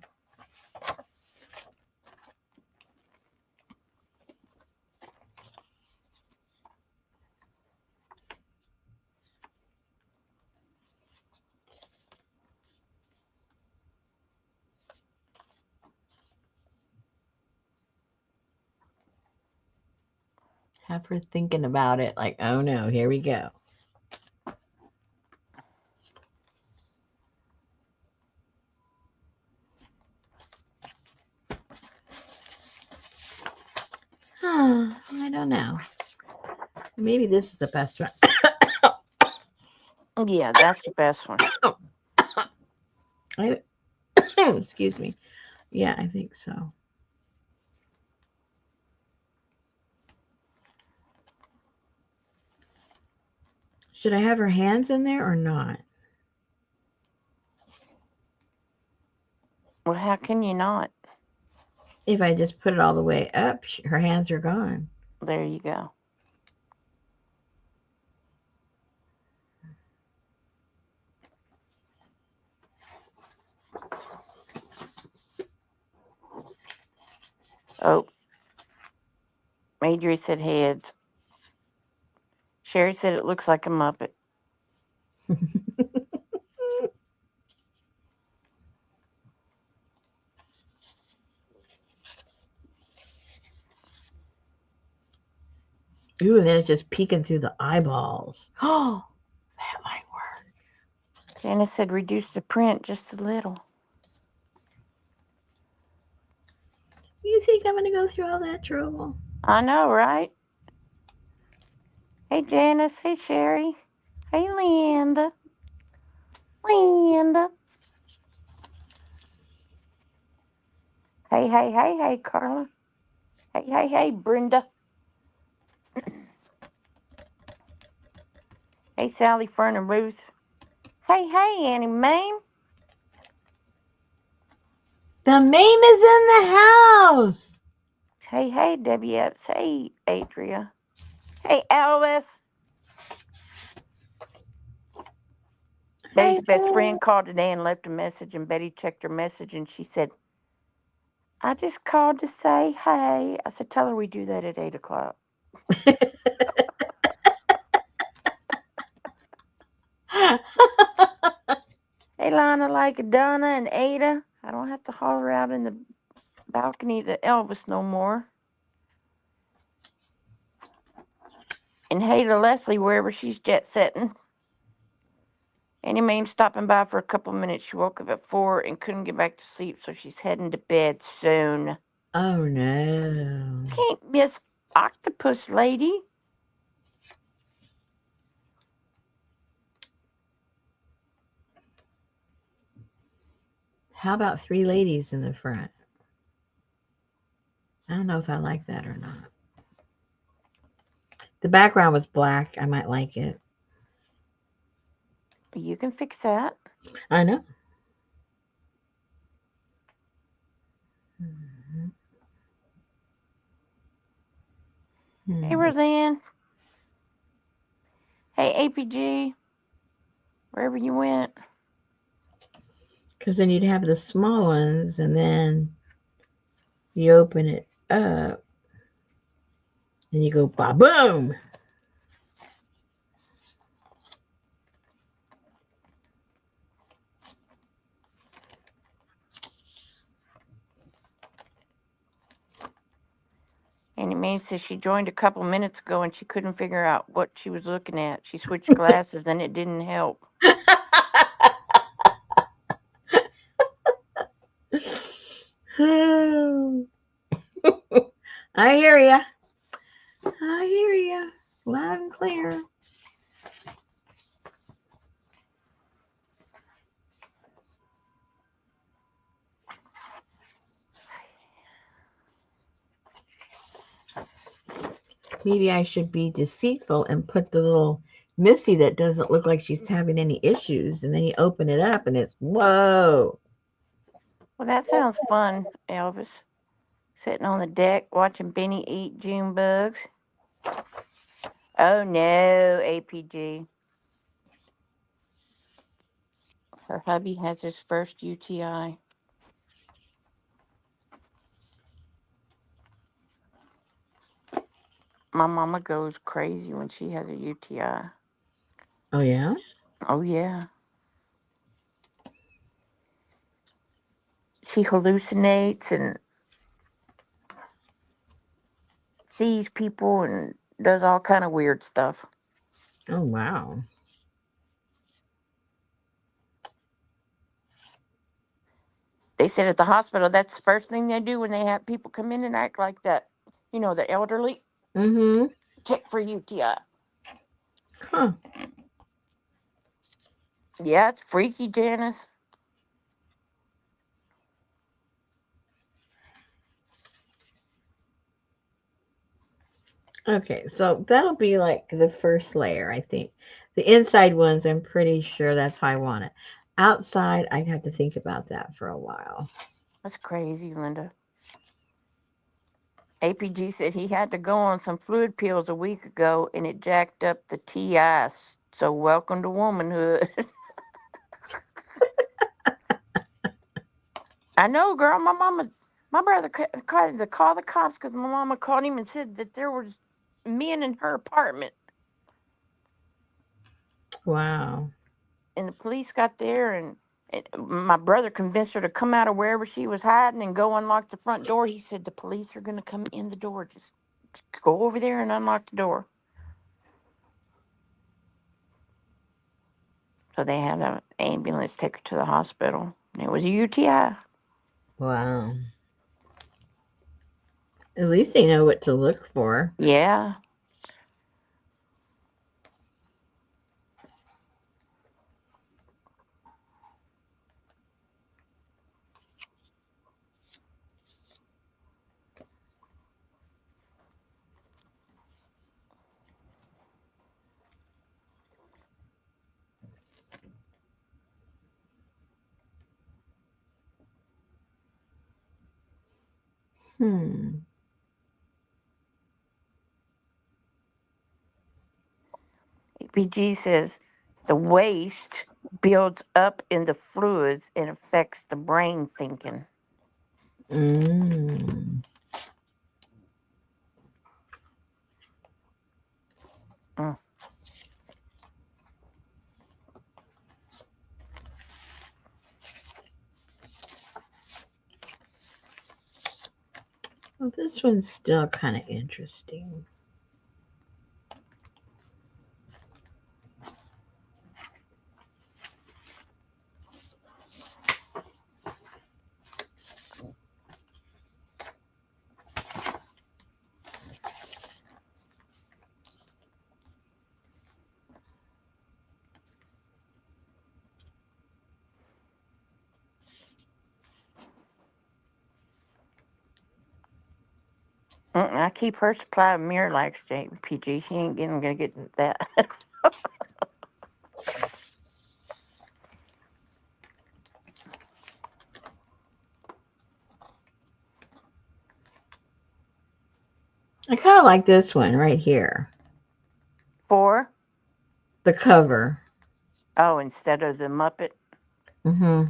Have her thinking about it like, oh no, here we go. I don't know. Maybe this is the best one. Yeah, that's the best one. I, excuse me. Yeah, I think so. Should I have her hands in there or not? Well, how can you not? If I just put it all the way up, her hands are gone. There you go. Oh, Adri said heads. Sherry said it looks like a Muppet. Ooh, and then it's just peeking through the eyeballs. Oh, that might work. Janice said reduce the print just a little. You think I'm going to go through all that trouble? I know, right? Hey, Janice. Hey, Sherry. Hey, Linda. Linda. Hey, hey, hey, hey, Carla. Hey, hey, hey, Brenda. Hey, Sally, Fern, and Ruth. Hey, hey, Annie Mame. The meme is in the house. Hey, hey, Debbie Epps. Hey, Adria. Hey, Alice. Hey, Betty's best friend called today and left a message, and Betty checked her message, and she said, I just called to say hey. I said, tell her we do that at 8 o'clock. Hey, Lana, like Donna and Ada. I don't have to holler out in the balcony to Elvis no more. And hey to Leslie, wherever she's jet setting. Annie Mae's stopping by for a couple of minutes. She woke up at 4 and couldn't get back to sleep, so she's heading to bed soon. Oh no. Can't miss Octopus Lady. How about three ladies in the front? I don't know if I like that or not. The background was black. I might like it. You can fix that. I know. Mhm. Hey, Hmm. Roseanne. Hey, APG. Wherever you went. Because then you'd have the small ones, and then you open it up, and you go ba boom. Annie Mae says she joined a couple minutes ago and she couldn't figure out what she was looking at. She switched glasses and it didn't help. I hear ya. I hear ya. Loud and clear. Maybe I should be deceitful and put the little Misty that doesn't look like she's having any issues, and then you open it up and it's whoa. Well, that sounds fun, Elvis. Sitting on the deck watching Benny eat June bugs. Oh no, APG. Her hubby has his first UTI. My mama goes crazy when she has a UTI. Oh yeah. Oh, yeah. She hallucinates and sees people and does all kind of weird stuff. Oh wow. They said at the hospital that's the first thing they do when they have people come in and act like that. You know, the elderly. Mm-hmm. Check for UTI. Huh. Yeah, it's freaky, Janice. Okay, so that'll be like the first layer, I think. The inside ones, I'm pretty sure that's how I want it. Outside, I'd have to think about that for a while. That's crazy, Linda. APG said he had to go on some fluid pills a week ago and it jacked up the TI. So welcome to womanhood. I know, girl. My brother had to call the cops because my mama called him and said that there was men in her apartment. Wow. And the police got there and my brother convinced her to come out of wherever she was hiding and go unlock the front door. He said the police are going to come in the door. Just go over there and unlock the door. So they had an ambulance take her to the hospital. And it was a UTI. Wow. At least they know what to look for. Yeah. Hmm. APG says the waste builds up in the fluids and affects the brain thinking. Mm. Mm. Well, this one's still kind of interesting. I keep her supply of Miralax, PG. She ain't gonna get that. I kind of like this one right here. Four. The cover. Oh, instead of the Muppet. Hmm.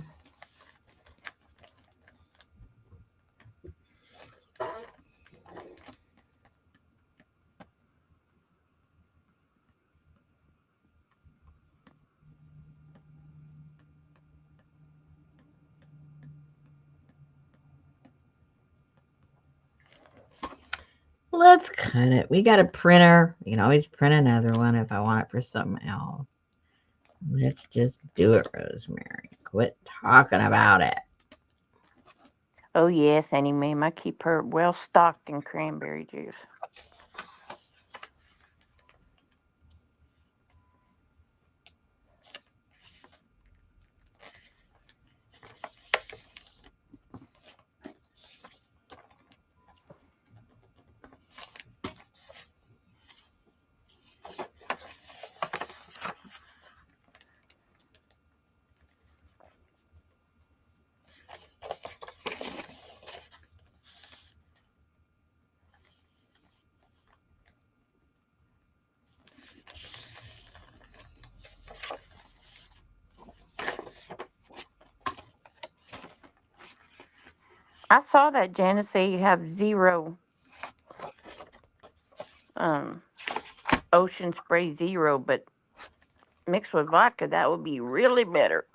Let's cut it. We got a printer. You can always print another one if I want it for something else. Let's just do it, Rosemary. Quit talking about it. Oh yes, Annie Ma'am. I keep her well stocked in cranberry juice. I saw that Janice say you have zero um ocean spray zero, but mixed with vodka that would be really better.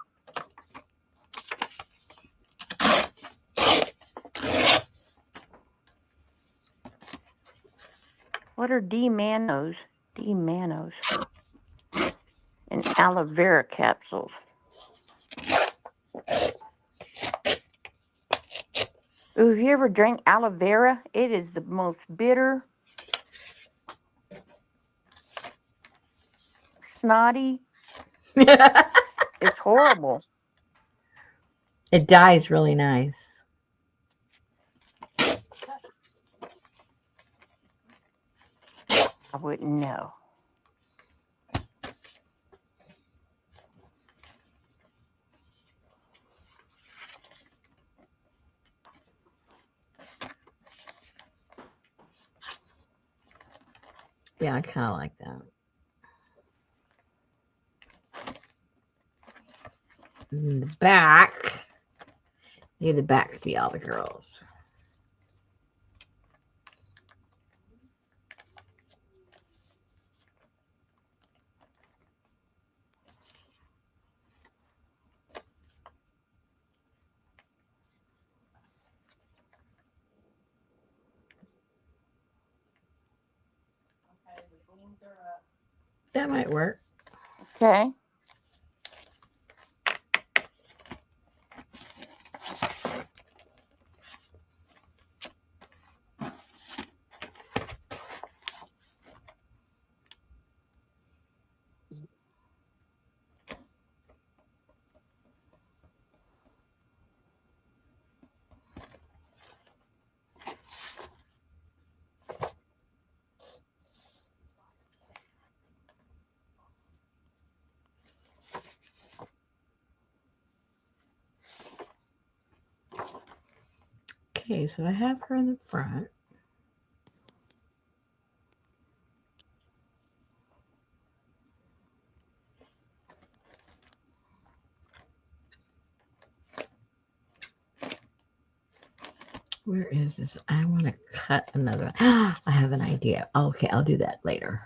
What are D-manos? D-manos and aloe vera capsules. Ooh, have you ever drank aloe vera? It is the most bitter, snotty. It's horrible. It dyes really nice. I wouldn't know. Yeah, I kind of like that. And the back. Need the back to be all the girls. That might work. Okay. Okay, so I have her in the front. Where is this? I want to cut another one. I have an idea. Okay, I'll do that later.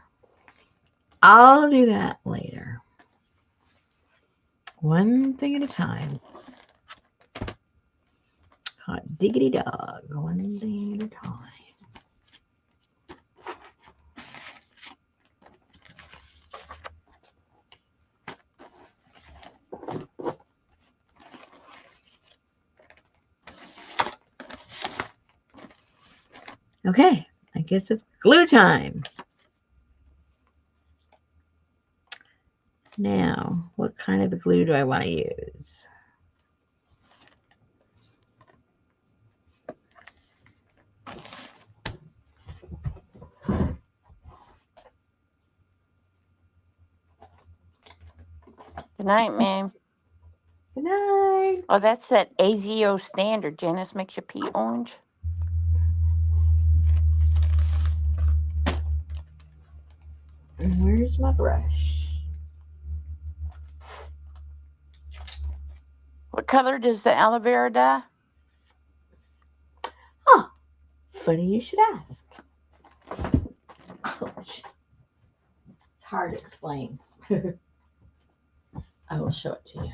I'll do that later. One thing at a time. Hot diggity dog. One thing at a time. Okay, I guess it's glue time. Now, what kind of glue do I want to use? Good night, ma'am. Good night. Oh, that's that AZO standard. Janice makes your pee orange. Where's my brush? What color does the aloe vera dye? Huh, funny you should ask. Ouch. It's hard to explain. I will show it to you.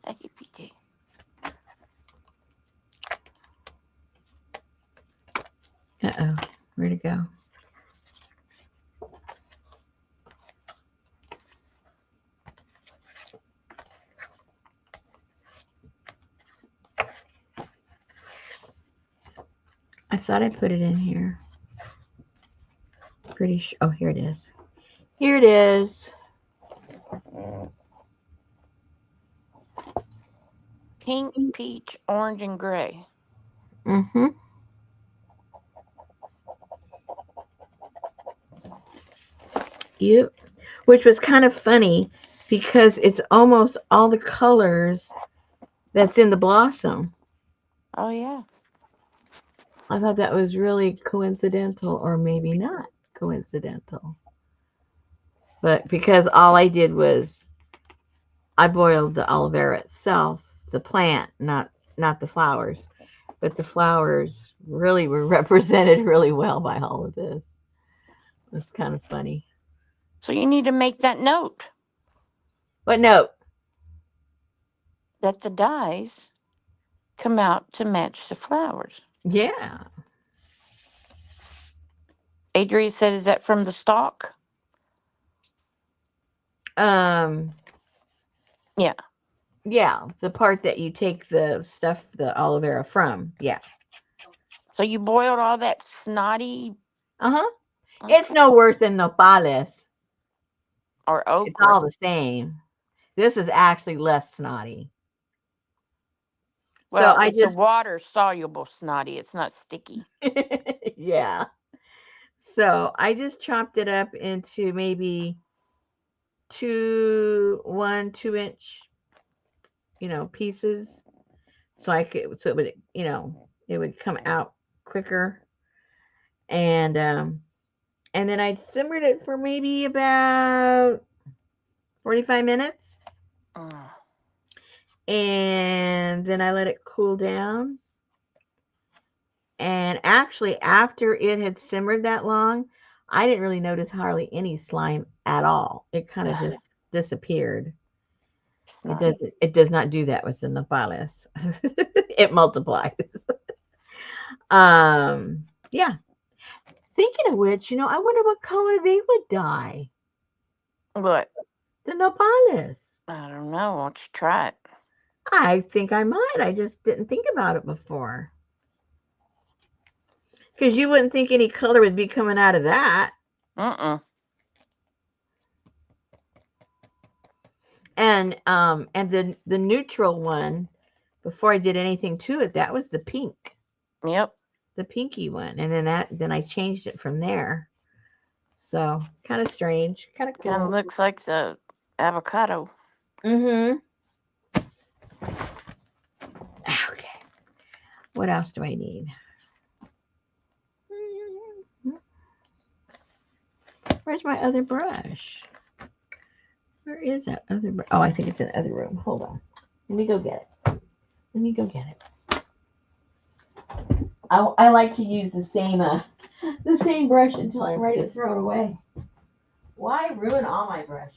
APT. Uh-oh, where'd it go? I thought I put it in here. Pretty sure. Oh, here it is. Here it is. Pink, peach, orange, and gray. Mm-hmm. Yep. Which was kind of funny because it's almost all the colors that's in the blossom. Oh, yeah. I thought that was really coincidental, or maybe not coincidental. But because all I did was I boiled the aloe vera itself, the plant, not the flowers. But the flowers really were represented really well by all of this. It's kind of funny. So you need to make that note But no, that the dyes come out to match the flowers. yeah. Adria said, is that from the stalk? Um, Yeah. yeah, the part that you take the stuff, the aloe vera from. Yeah. So you boiled all that snotty Uh-huh. It's no worse than nopales. or It's all okra. the same. This is actually less snotty. So Well, I it's a just, water soluble snotty. It's not sticky. yeah. So I just chopped it up into maybe 2 inch, pieces. So it would, it would come out quicker. And then I simmered it for maybe about 45 minutes. Mm. And then I let it cool down. And actually, after it had simmered that long, I didn't really notice hardly any slime at all. It kind of just disappeared. Snotty. It does not do that with the nopales. It multiplies. Yeah. Thinking of which, I wonder what color they would dye. What? The nopales. I don't know. Won't you try it? I think I might. I just didn't think about it before. Because you wouldn't think any color would be coming out of that. Mm-mm. And the neutral one, before I did anything to it, that was the pink, Yep. the pinky one, and then I changed it from there. So kind of strange, kind of Kind of cool. looks like the avocado. Mm-hmm. Okay. What else do I need? Where's my other brush? Where is that other brush? Oh, I think it's in the other room. Hold on. Let me go get it. Let me go get it. I like to use the same brush until I'm ready to throw it away. Why ruin all my brushes?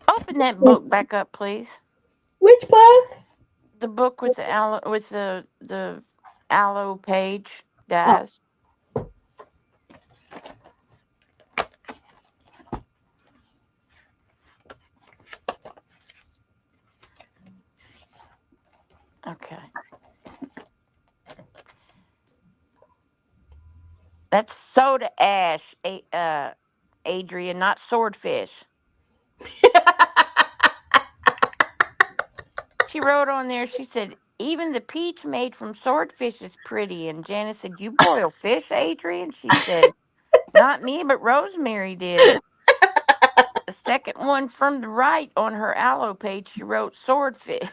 Open that book back up, please. Which book? The book with the aloe, with the aloe page Oh, dies. Okay, that's soda ash, Adrian, not swordfish. She wrote on there. She said even the peach made from swordfish is pretty. And Janice said, "You boil fish, Adrian?" She said, "Not me, but Rosemary did." The second one from the right on her aloe page, she wrote swordfish.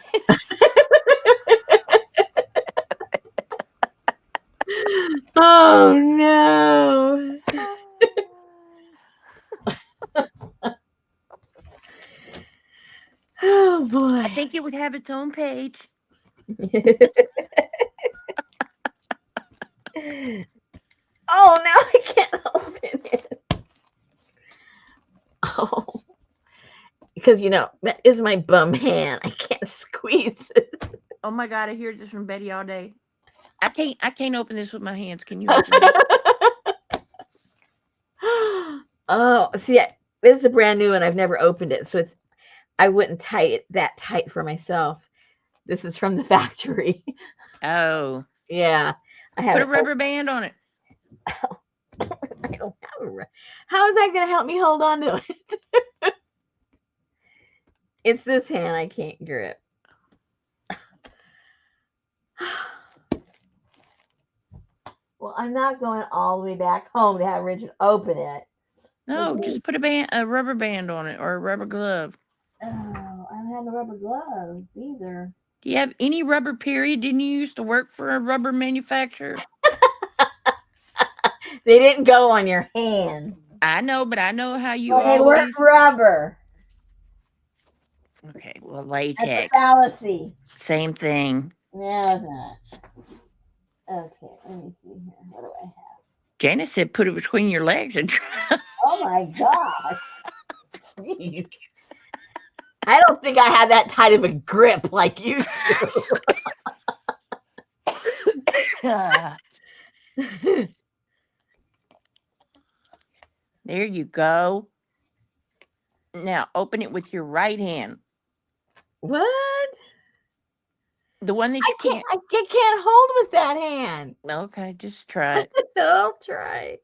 oh no. Oh I boy. think it would have its own page. oh, now I can't open it. Oh, because that is my bum hand. I can't squeeze it. Oh my god, I hear this from Betty all day. I can't open this with my hands. Can you open this? oh, see, this is a brand new one. I've never opened it, so I wouldn't tie it that tight for myself. This is from the factory. Oh. yeah, I Put a haven't. rubber band on it. I don't have a. How is that going to help me hold on to it? it's this hand I can't grip. well, I'm not going all the way back home to have Richard open it. No, Okay. just put a rubber band on it or a rubber glove. Oh, I don't have the rubber gloves either. Do you have any rubber period? Didn't you used to work for a rubber manufacturer? they didn't go on your hand. I know, but I know how you Well, they weren't always. rubber. Okay, well, That's a latex. fallacy. Same thing. No, it's not. Okay, let me see here. What do I have? Janice said put it between your legs and try. Oh my gosh. Jeez. I don't think I have that tight of a grip like you do. There you go. Now open it with your right hand. what? The one that you can't. I can't hold with that hand. Okay, just try it. I'll try.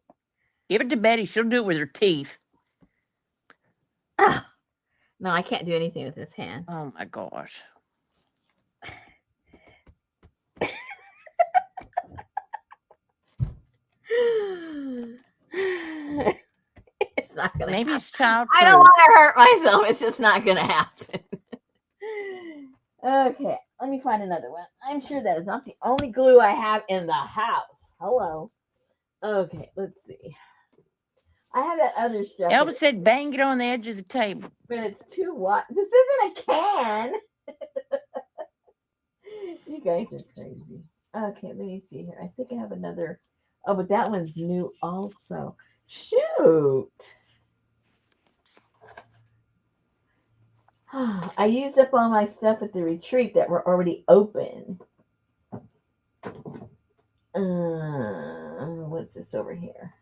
Give it to Betty. She'll do it with her teeth. Ah, no, I can't do anything with this hand. Oh my gosh. it's not gonna Maybe happen. it's I don't childproof. want to hurt myself. It's just not gonna happen. okay, let me find another one. I'm sure that is not the only glue I have in the house. Hello. Okay, let's see. I have that other stuff, Elvis said bang it on the edge of the table. but it's too what? This isn't a can. you guys are crazy. Okay, let me see here. I think I have another. Oh, but that one's new also. Shoot. I used up all my stuff at the retreat that were already open. What's this over here?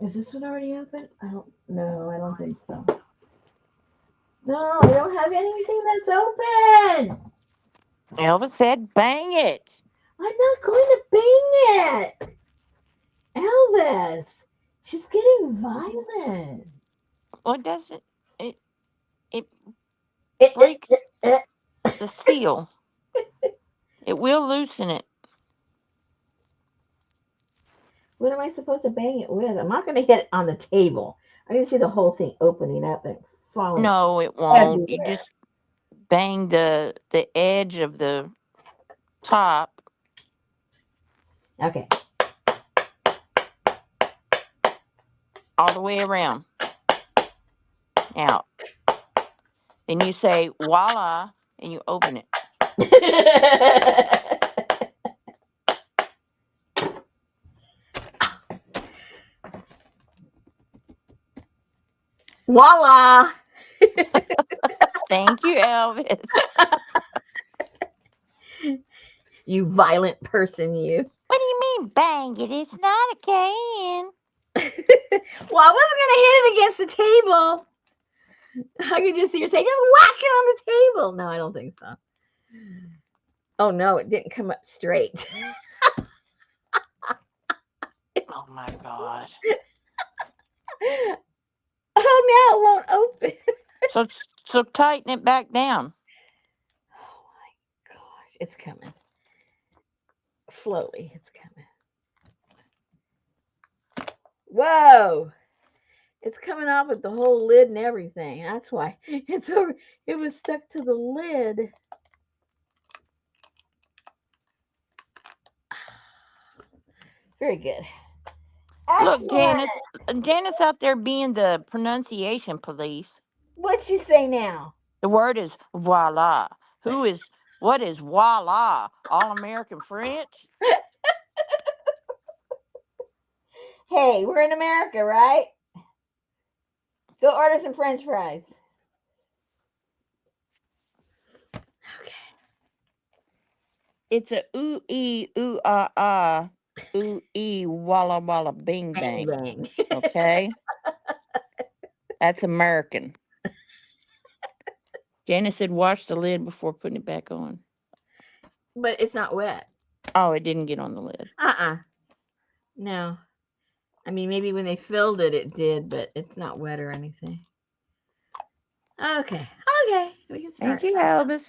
Is this one already open? I don't know. I don't think so. No, I don't have anything that's open. Elvis said bang it. I'm not going to bang it. Elvis, she's getting violent. Well, it doesn't. It Eh, eh, breaks eh, the seal. It will loosen it. What am I supposed to bang it with? I'm not going to hit it on the table. I can see the whole thing opening up and falling No, it won't. You everywhere. just bang the edge of the top Okay. all the way around. Now, then you say voila and you open it. Voila! Thank you, Elvis. You violent person, you. What do you mean bang it? It's not a can. Well, I wasn't going to hit it against the table. I could just see her say, just whack it on the table. No, I don't think so. Oh, no, it didn't come up straight. Oh my god. Oh, now it won't open. So tighten it back down. Oh, my gosh. It's coming. Slowly, it's coming. Whoa! It's coming off with the whole lid and everything. That's why it's over. It was stuck to the lid. Very good. Look, Excellent. Janice out there being the pronunciation police. What'd she say now? The word is voila. What is voila? All American French? Hey, we're in America, right? Go order some French fries. Okay. It's a ooh ah ooh walla walla bing Bang bang. bang. Okay? That's American. Janice said wash the lid before putting it back on. But it's not wet. Oh, it didn't get on the lid. No. I mean, maybe when they filled it, it did, but it's not wet or anything. Okay. Okay. We can Thank start. you, Elvis.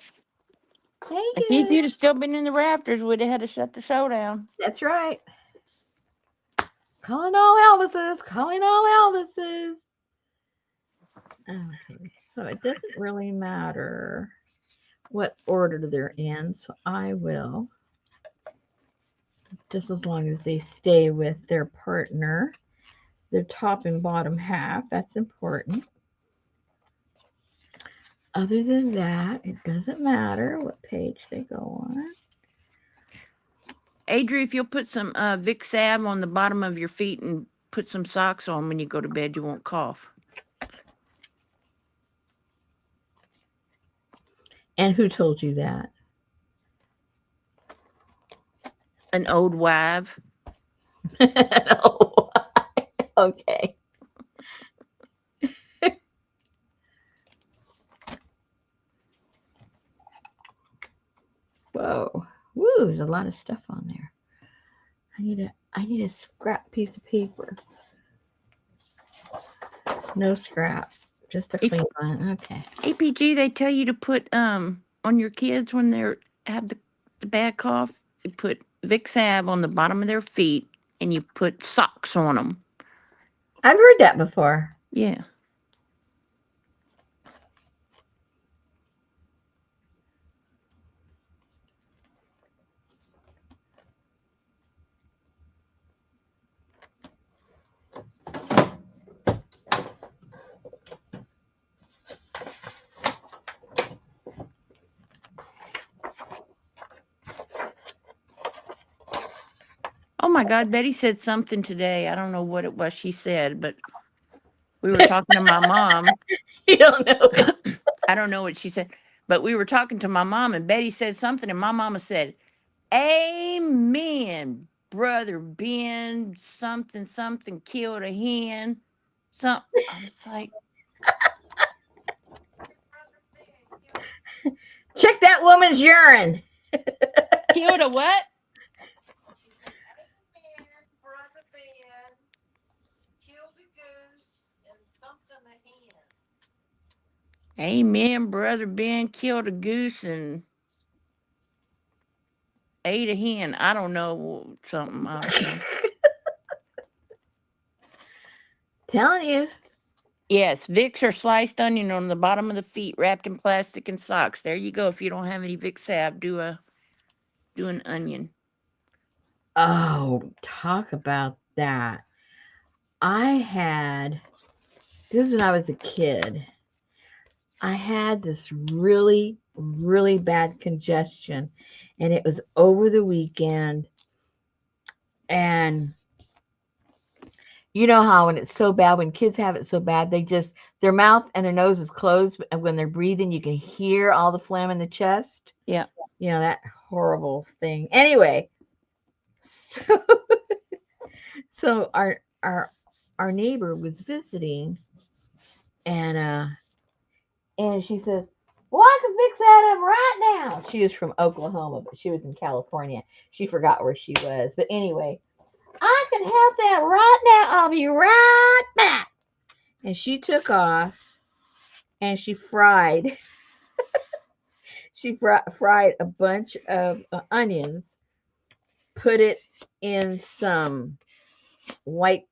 Thank I see if you. you'd have still been in the rafters, we'd have had to shut the show down. That's right. Calling all Elvises. Calling all Elvises. Okay. So it doesn't really matter what order they're in. So I will, just as long as they stay with their partner, their top and bottom half. That's important. Other than that, it doesn't matter what page they go on. Adri, if you'll put some Vic Salve on the bottom of your feet and put some socks on when you go to bed, you won't cough. And who told you that? An old wife. Oh, okay. Whoa. Woo, there's a lot of stuff on there. I need a scrap piece of paper. No scrap. Just a If clean one. Okay. APG, they tell you to put on your kids when they're have the bad cough, you put Vic Salve on the bottom of their feet and you put socks on them. I've heard that before. Yeah. Oh my God, Betty said something today. I don't know what it was she said, but we were talking to my mom. You don't know. I don't know what she said, but we were talking to my mom, and Betty said something, and my mama said, "Amen, brother Ben. Something, something killed a hen." So I was like, Check that woman's urine. "Killed a what?" She said, "Amen, brother Ben. Killed a goose and something a hen." Amen, brother Ben killed a goose and ate a hen. I don't know something. I don't know. Telling you. Yes, Vicks or sliced onion on the bottom of the feet, wrapped in plastic and socks. There you go. If you don't have any Vicks salve, do an onion. Oh, talk about that. I had this is when I was a kid. I had this really, really bad congestion, and it was over the weekend. And you know how when it's so bad, when kids have it so bad, they just their mouth and their nose is closed, and when they're breathing, you can hear all the phlegm in the chest. Yeah. You know that horrible thing. Anyway, so, so our neighbor was visiting, and she says, "Well, I can fix that up right now." She was from Oklahoma, but she was in California. She forgot where she was, but anyway, I can help that right now. I'll be right back. And she took off, and fried a bunch of onions, put it in some white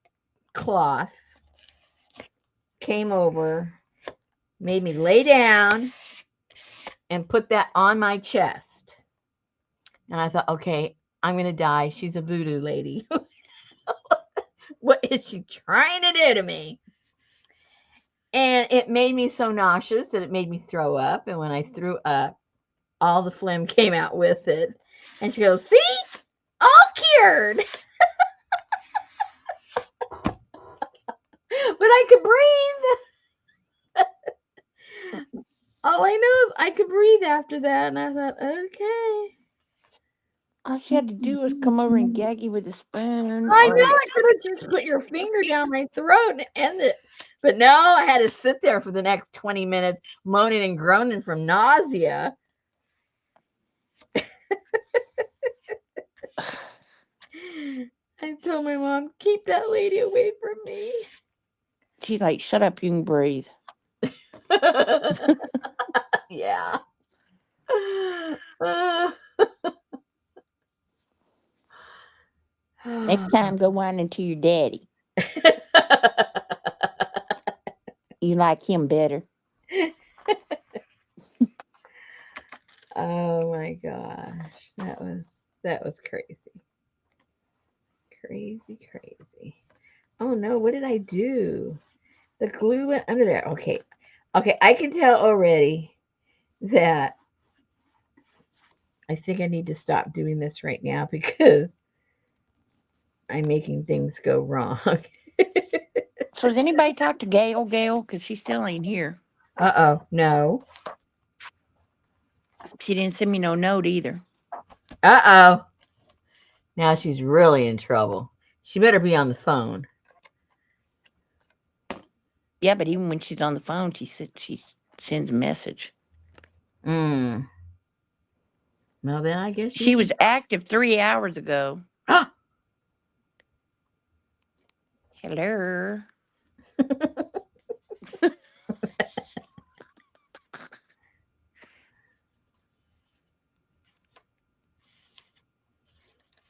cloth, came over, made me lay down, and put that on my chest. And I thought, okay, I'm gonna die. She's a voodoo lady. What is she trying to do to me? And it made me so nauseous that it made me throw up. And when I threw up, all the phlegm came out with it. And she goes, "See, all cured." But I could breathe. All I know is I could breathe after that. And I thought, okay. All she had to do was come over and gag you with a spoon I know or I could have just put your finger down my throat and end it. But no, I had to sit there for the next 20 minutes moaning and groaning from nausea. I told my mom, keep that lady away from me. she's like, shut up, you can breathe. Yeah. Uh, Next time, go whining to your daddy. You like him better. oh my gosh. That was crazy. Crazy, crazy. Oh no, what did I do? The glue went under there. Okay. Okay, I can tell already that I think I need to stop doing this right now because I'm making things go wrong. So has anybody talked to Gail? Because she still ain't here. Uh-oh, no. She didn't send me no note either. Uh-oh. Now she's really in trouble. She better be on the phone. Yeah, but even when she's on the phone, she sends a message. Mm. Well, then I guess you She should. was active 3 hours ago. Hello.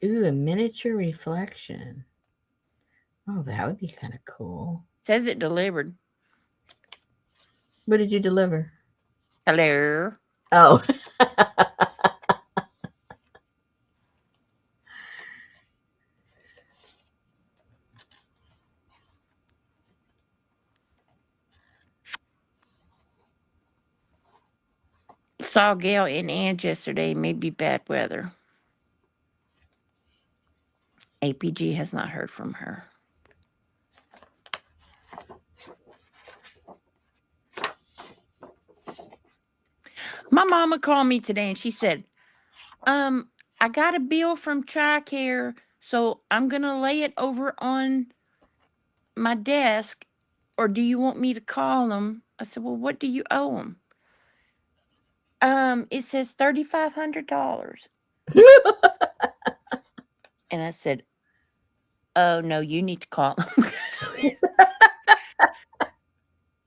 Ooh, a miniature reflection. Oh, that would be kind of cool. Says it delivered. What did you deliver? Hello. Oh. Saw Gail and Ange yesterday. Maybe bad weather. APG has not heard from her. My mama called me today and she said, I got a bill from TRICARE, so I'm gonna lay it over on my desk, or do you want me to call them? I said, well, what do you owe them? It says $3,500. And I said, oh no, you need to call them.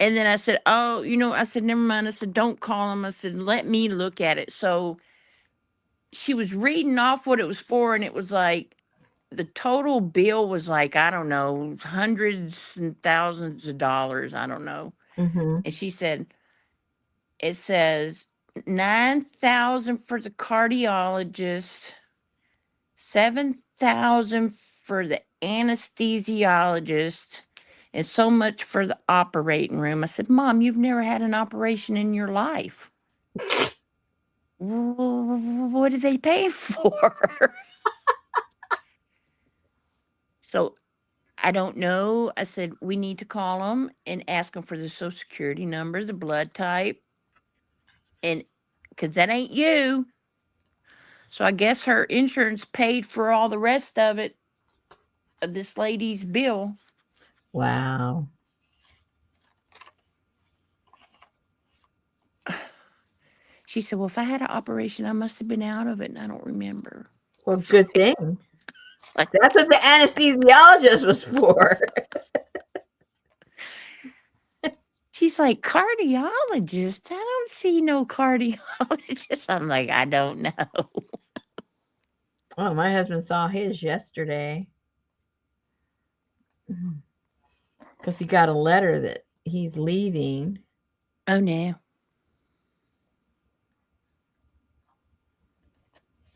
And then I said, oh, I said, never mind. I said, don't call them. I said, let me look at it. So she was reading off what it was for, and it was like the total bill was like, I don't know, hundreds and thousands of dollars. I don't know. Mm-hmm. And she said, it says 9,000 for the cardiologist, 7,000 for the anesthesiologist, and so much for the operating room. I said, Mom, you've never had an operation in your life. What are they paying for? So I don't know. I said, we need to call them and ask them for the social security number, the blood type, and because that ain't you. So I guess her insurance paid for all the rest of it, of this lady's bill. Wow. She said, well, if I had an operation, I must have been out of it and I don't remember. Well, good thing. It's like, That's what the anesthesiologist was for. she's like, cardiologist? I don't see no cardiologist. I'm like, I don't know. Oh, my husband saw his yesterday because he got a letter that he's leaving, Oh, no.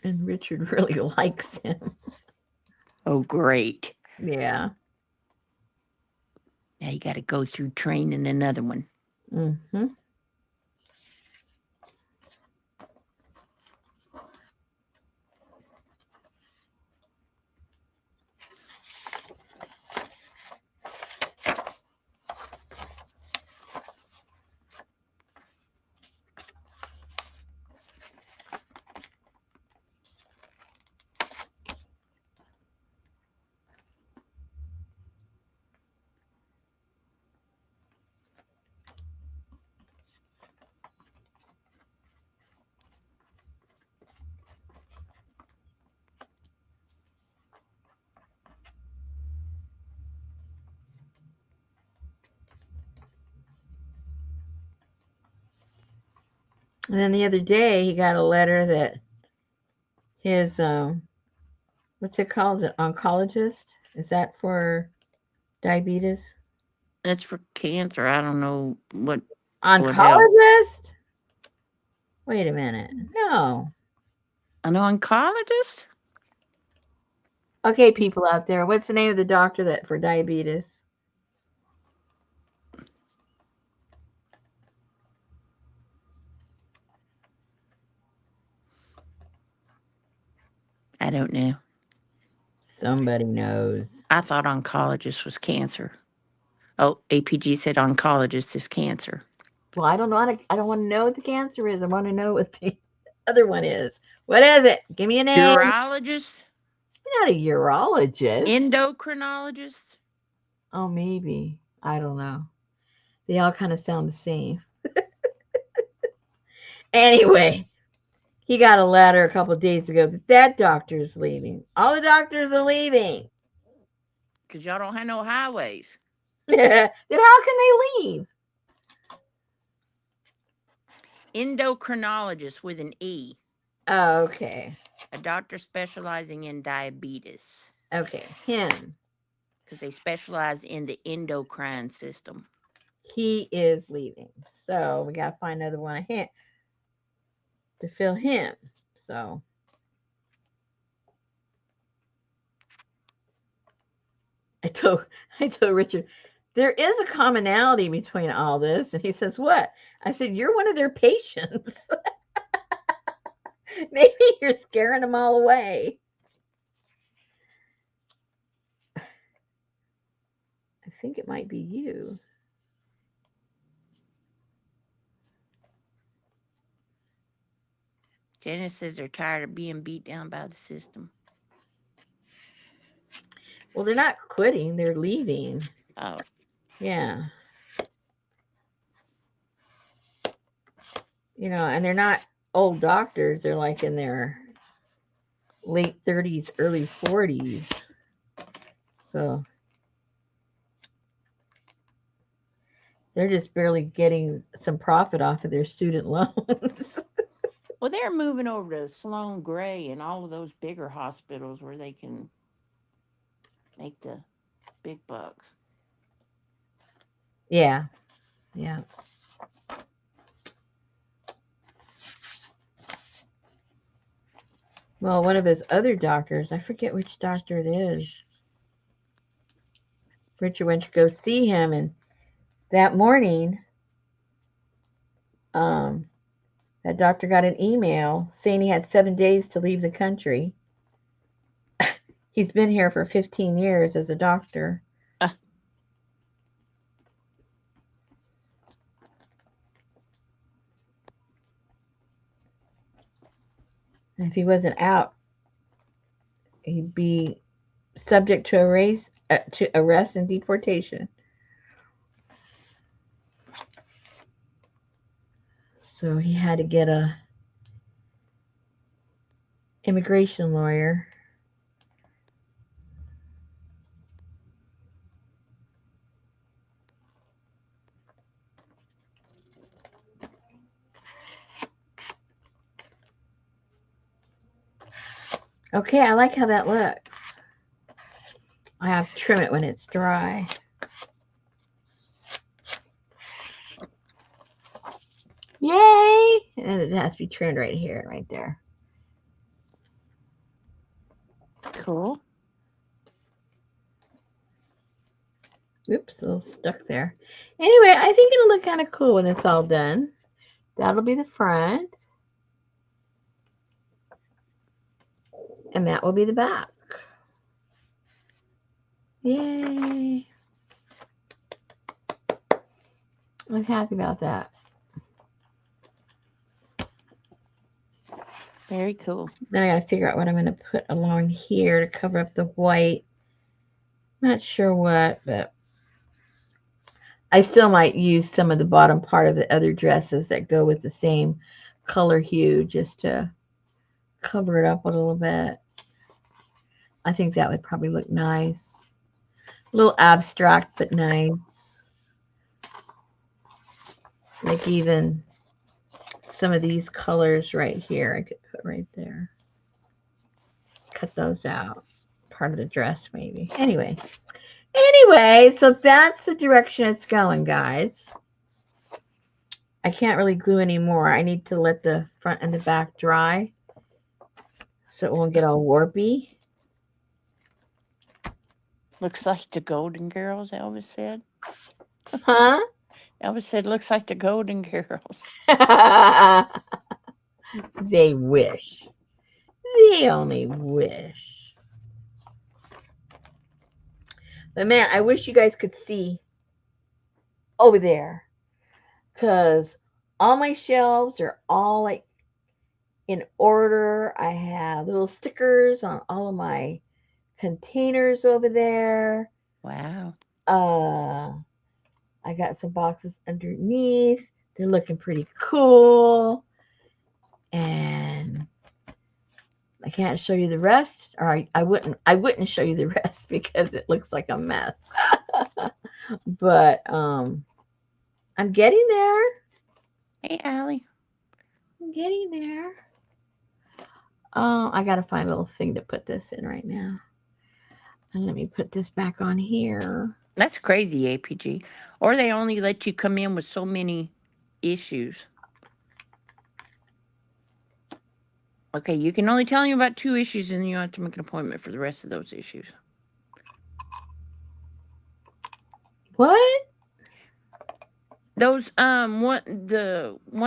and Richard really likes him. Oh, great. Yeah. Now you got to go through training another one. Mm-hmm. And then the other day, he got a letter that his what's it called? Is it oncologist? Is that for diabetes? That's for cancer. I don't know what else. Oncologist? Wait a minute. No. An oncologist? Okay, people out there, what's the name of the doctor that for diabetes? I don't know. Somebody knows. I thought oncologist was cancer. Oh, APG said oncologist is cancer. Well, I don't know. I don't want to know what the cancer is. I want to know what the other one is. What is it? Give me a name. Urologist? You're not a urologist. Endocrinologist? Oh, maybe. I don't know. They all kind of sound the same. Anyway, he got a letter a couple of days ago that that doctor is leaving. All the doctors are leaving. Because y'all don't have no highways. Then how can they leave? Endocrinologist with an E. Oh, okay. A doctor specializing in diabetes. Okay, him. Because they specialize in the endocrine system. He is leaving. So we got to find another one of him to fill him. So I told I told Richard, there is a commonality between all this, and he says, "What?" I said, "You're one of their patients. Maybe you're scaring them all away." I think it might be you. Janice says they're tired of being beat down by the system. Well, they're not quitting; they're leaving. Oh, Yeah, and they're not old doctors. They're like in their late 30s, early 40s. So they're just barely getting some profit off of their student loans. Well, they're moving over to Sloan Gray and all of those bigger hospitals where they can make the big bucks. Yeah, yeah. Well, one of his other doctors, I forget which doctor it is. Richard went to go see him, and that morning, um, that doctor got an email saying he had 7 days to leave the country. He's been here for 15 years as a doctor. Ah, And if he wasn't out, he'd be subject to arrest and deportation. So he had to get a immigration lawyer. Okay, I like how that looks. I have to trim it when it's dry. Yay! And it has to be trimmed right here, right there. cool. Oops, a little stuck there. Anyway, I think it'll look kind of cool when it's all done. That'll be the front, and that will be the back. Yay! I'm happy about that. Very cool. Then I gotta figure out what I'm gonna put along here to cover up the white. Not sure what, but I still might use some of the bottom part of the other dresses that go with the same color hue just to cover it up a little bit. I think that would probably look nice. A little abstract, but nice. Like even some of these colors right here, I could put right there. Cut those out. Part of the dress, maybe. Anyway, so that's the direction it's going, guys. I can't really glue anymore. I need to let the front and the back dry so it won't get all warpy. Looks like the Golden Girls, Elvis said. Huh? Elvis said, looks like the Golden Girls. They wish. They only wish. But man, I wish you guys could see over there. Because all my shelves are all like in order. I have little stickers on all of my containers over there. Wow. Uh, I got some boxes underneath. They're looking pretty cool. And I can't show you the rest, or I wouldn't show you the rest because it looks like a mess. But I'm getting there. Hey, Allie. I'm getting there. I gotta find a little thing to put this in right now. And let me put this back on here. That's crazy, APG. Or they only let you come in with so many issues. Okay, you can only tell me about 2 issues and then you have to make an appointment for the rest of those issues. What? Those one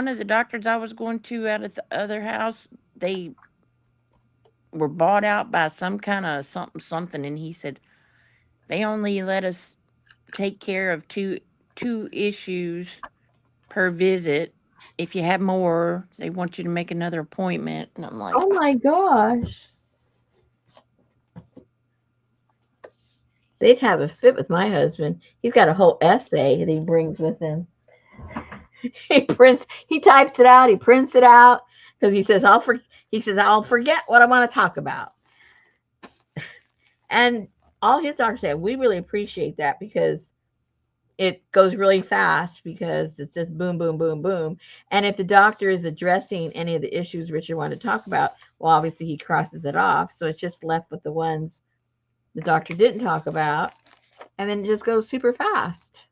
of the doctors I was going to out at the other house, they were bought out by some kind of something, and he said they only let us take care of two issues per visit. If you have more, they want you to make another appointment. And I'm like, Oh my gosh. They'd have a fit with my husband. He's got a whole essay that he brings with him. He types it out, he prints it out because he says I'll forget what I want to talk about. And all his doctors say we really appreciate that because it goes really fast because it's just boom, boom, boom, boom. And if the doctor is addressing any of the issues Richard wanted to talk about, well, obviously he crosses it off. So it's just left with the ones the doctor didn't talk about. And then it just goes super fast.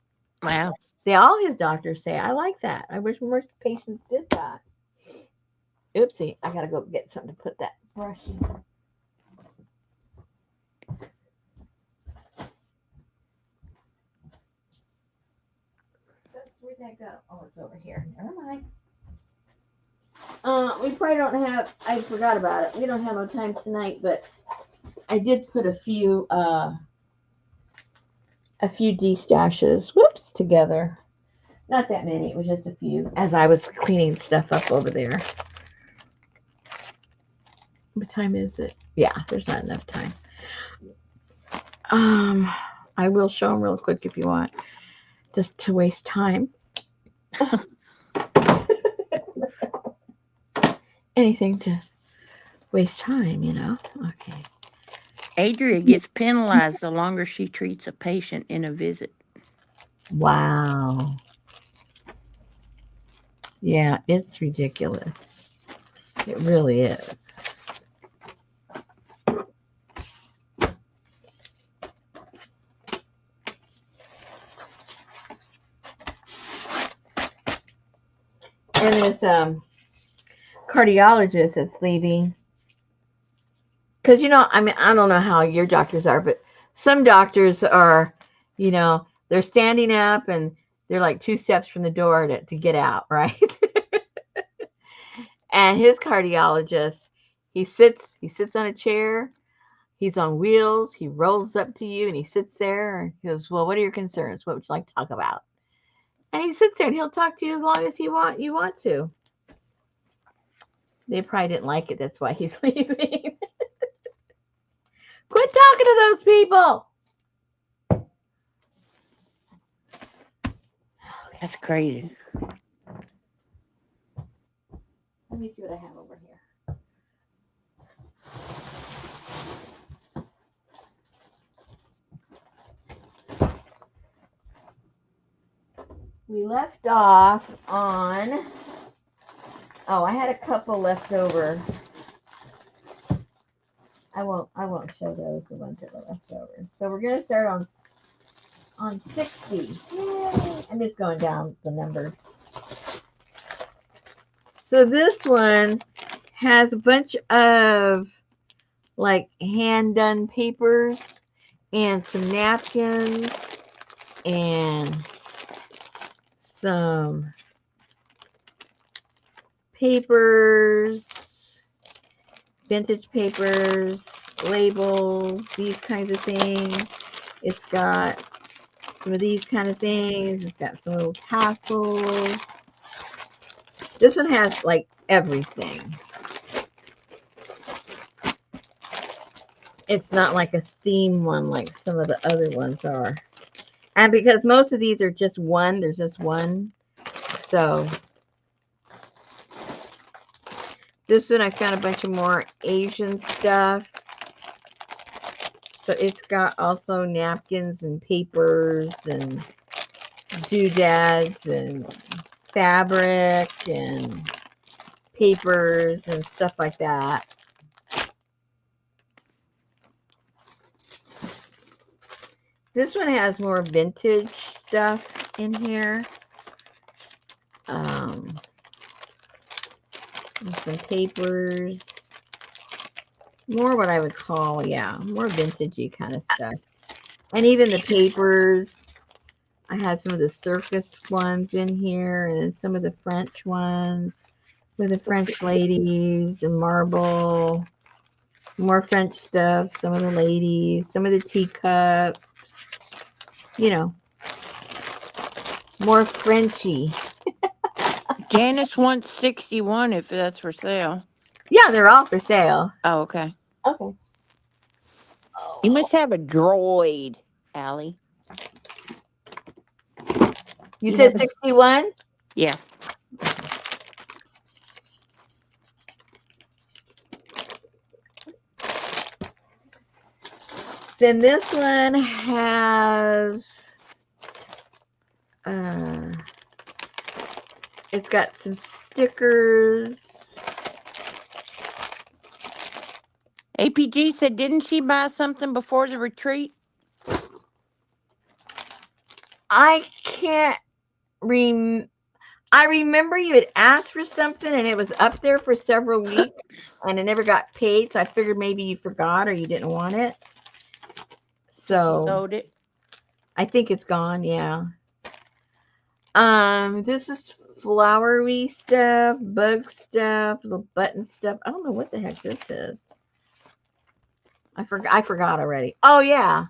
Wow. They all his doctors say, I like that. I wish more patients did that. Oopsie, I gotta go get something to put that brush in. Where'd that go? Oh, it's over here. Never mind. We probably don't have. I forgot about it. We don't have no time tonight, but I did put a few D-stashes. Whoops, together. Not that many. It was just a few. As I was cleaning stuff up over there. What time is it? Yeah, there's not enough time. Um, I will show them real quick if you want, just to waste time. Anything to waste time, you know. Okay. Adria gets penalized the longer she treats a patient in a visit. Wow. Yeah, it's ridiculous. It really is. And this cardiologist that's leaving, because I mean, I don't know how your doctors are, but some doctors are, they're standing up and they're like 2 steps from the door to get out, right? And his cardiologist, he sits on a chair. He's on wheels. He rolls up to you and he sits there and he goes, "Well, what are your concerns? What would you like to talk about?" And he sits there and he'll talk to you as long as you want to. They probably didn't like it. That's why he's leaving. Quit talking to those people. That's crazy. Let me see what I have over here. We left off on. Oh, I had a couple left over. I won't show those, the ones that were left over. So we're gonna start on 60. Yay. I'm just going down the numbers. So this one has a bunch of like hand done papers and some napkins and some papers, vintage papers, labels, these kinds of things. It's got some of these kind of things. It's got some little tassels. This one has like everything. It's not like a theme one like some of the other ones are. And because most of these are just one, there's just one. So this one I found a bunch of more Asian stuff. So it's got also napkins and papers and doodads and fabric and papers and stuff like that. This one has more vintage stuff in here. Some papers. More what I would call, more vintagey kind of stuff. And even the papers. I had some of the circus ones in here and some of the French ones with the French ladies and marble. More French stuff, some of the ladies, some of the teacups. More Frenchy. Janice wants 61 if that's for sale. Yeah, they're all for sale. Oh, okay. Okay. You Oh, must have a droid, Allie. you You have said a 61? yeah. Then this one has Uh, it's got some stickers. APG said, didn't she buy something before the retreat? I can't rem. I remember you had asked for something and it was up there for several weeks and it never got paid. So I figured maybe you forgot or you didn't want it. So she So sold it. I think it's gone. Yeah. This is flowery stuff, bug stuff, little button stuff. I don't know what the heck this is. I forgot already. Oh yeah.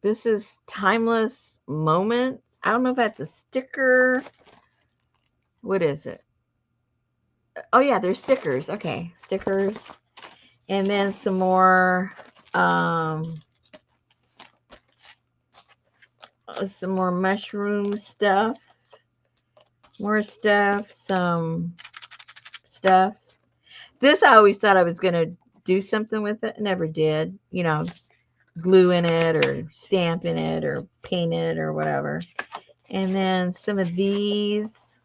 This is timeless moments. I don't know if that's a sticker. What is it? Oh yeah, there's stickers. Okay, stickers. And then um some more mushroom stuff. More stuff, some stuff. This I always thought I was gonna do something with it. Never did. Glue in it or stamp in it or paint it or whatever. And then some of these.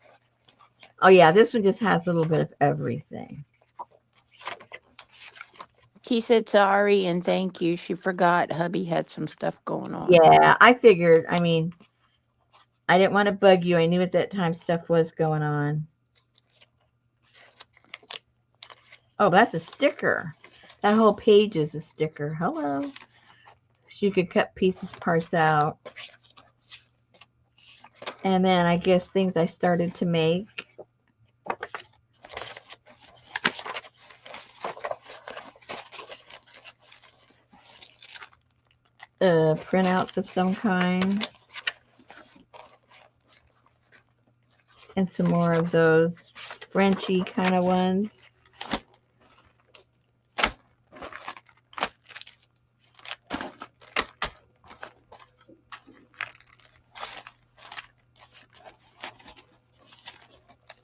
Oh yeah, this one just has a little bit of everything. She said sorry and thank you. She forgot hubby had some stuff going on. Yeah, I figured. I mean, I didn't want to bug you. I knew at that time stuff was going on. Oh, that's a sticker. That whole page is a sticker. Hello. So you could cut pieces, parts out. And then I guess things I started to make. Printouts of some kind. And some more of those Frenchy kind of ones.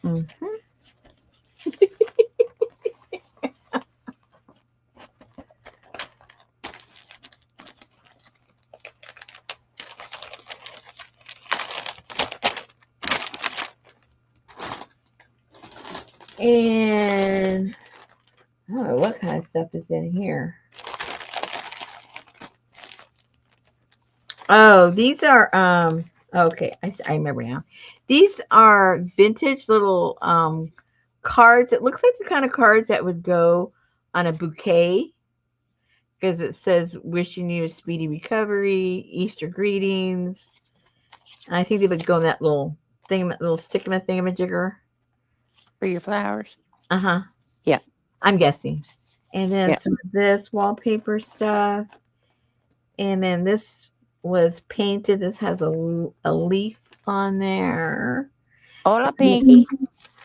Mm-hmm. And I don't know what kind of stuff is in here. Oh, these are okay, I remember now. These are vintage little cards. It looks like the kind of cards that would go on a bouquet because it says wishing you a speedy recovery, Easter greetings. And I think they would go in that little thing, that little thingamajigger. For your flowers? Uh-huh. Yeah. I'm guessing. And then Yeah. some of this wallpaper stuff. And then this was painted. This has a leaf on there. Hola, Pinky.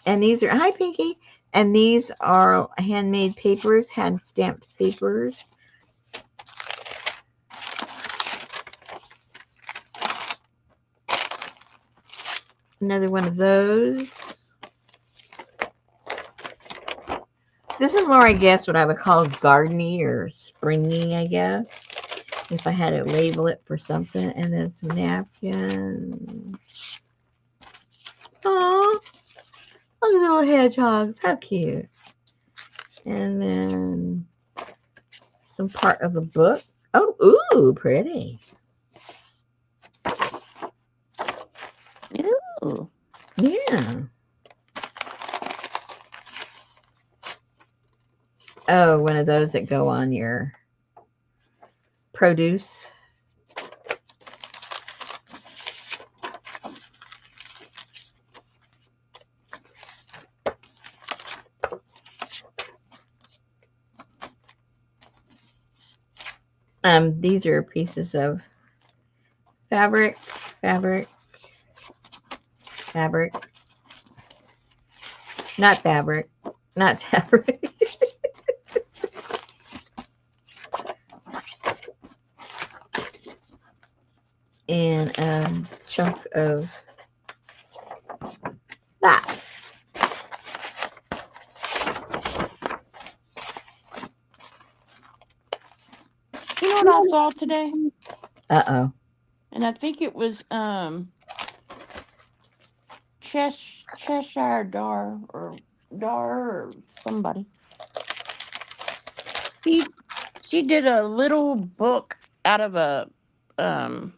And these are, hi, Pinky. And these are handmade papers, hand stamped papers. Another one of those. This is more, I guess, what I would call gardeny or springy, I guess, if I had to label it for something. And then some napkins. Oh, look at the little hedgehogs. How cute. And then some part of the book. Oh, ooh, pretty. Ooh. Yeah. Oh, one of those that go on your produce. These are pieces of fabric, fabric, fabric, not fabric, not fabric. And a chunk of that. You know what I saw today? Uh oh. And I think it was Cheshire Dar or somebody. She she did a little book out of um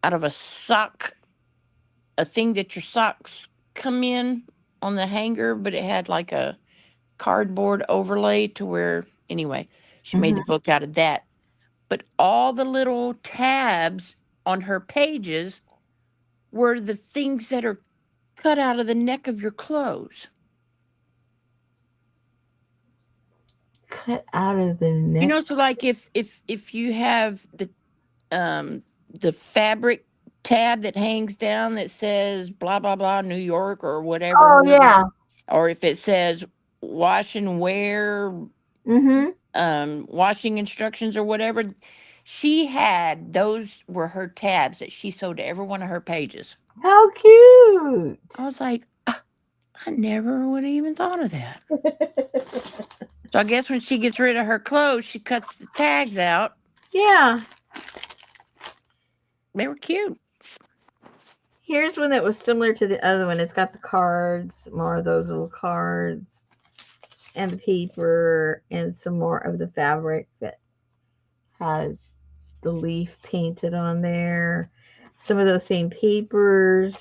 a sock, a thing that your socks come in on the hanger, but it had like a cardboard overlay to where, anyway, she made the Hmm. book out of that. But all the little tabs on her pages were the things that are cut out of the neck of your clothes. Cut out of the You neck. know, so like if you have the fabric tab that hangs down that says blah blah blah New York or whatever, Oh yeah. or if it says wash and wear Mm-hmm. washing instructions or whatever, she had those were her tabs that she sewed to every one of her pages. How cute. I was like, "Ah, I never would have even thought of that." So I guess when she gets rid of her clothes, she cuts the tags out. Yeah. They were cute. Here's one that was similar to the other one. It's got the cards, more of those little cards, and the paper, and some more of the fabric that has the leaf painted on there. Some of those same papers,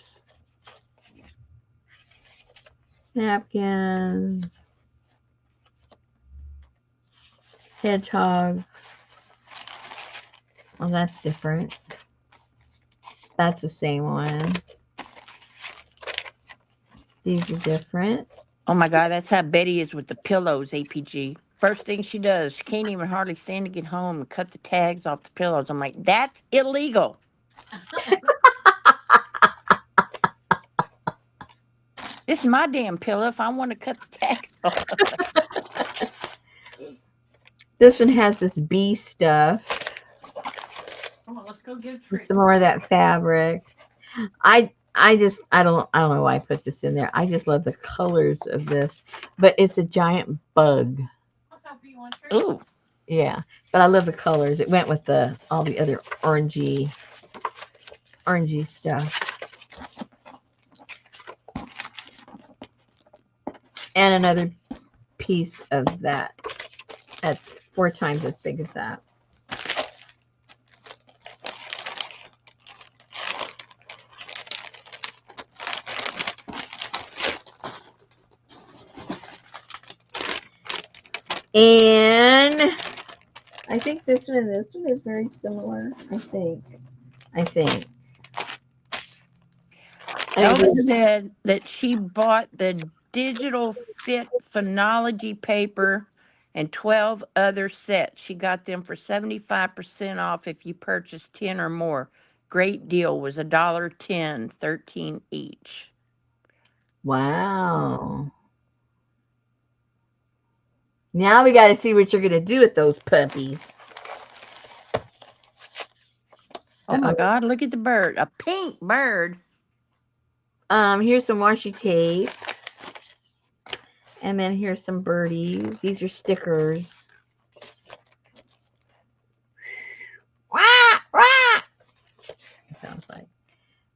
napkins, hedgehogs. Well, that's different. That's the same one. These are different. Oh my God, that's how Betty is with the pillows, APG. First thing she does, she can't even hardly stand to get home and cut the tags off the pillows. I'm like, that's illegal. This is my damn pillow. If I want to cut the tags off. This one has this bee stuff. Come on, let's go get a With treat. some more of that fabric. I don't know why I put this in there. I just love the colors of this. But it's a giant bug. Ooh. Yeah. But I love the colors. It went with the all the other orangey stuff. And another piece of that. That's 4 times as big as that. And I think this one and this one is very similar. I think. I think. I think Elvis these- said that she bought the digital fit phonology paper and 12 other sets. She got them for 75% off if you purchase 10 or more. Great deal, was $1.10, 13 each. Wow. Now we got to see what you're going to do with those puppies. Oh my Uh-oh. God, look at the bird. A pink bird. Here's some washi tape. And then here's some birdies. These are stickers. Wah, wah. It sounds like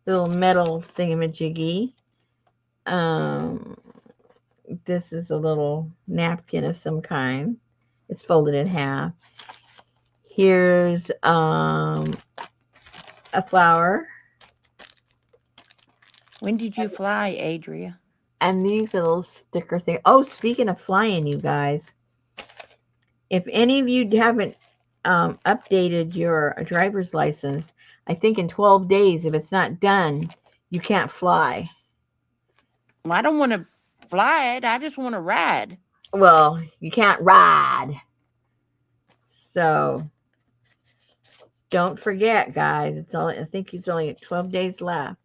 little metal thingamajiggy. Um, this is a little napkin of some kind. It's folded in half. Here's a flower. When did you fly, Adria? And these little sticker things. Oh, speaking of flying, you guys, if any of you haven't updated your driver's license, I think in 12 days, if it's not done, you can't fly. Well, I don't want to fly it. I just want to ride. Well, you can't ride. So don't forget, guys. It's only I think it's only 12 days left.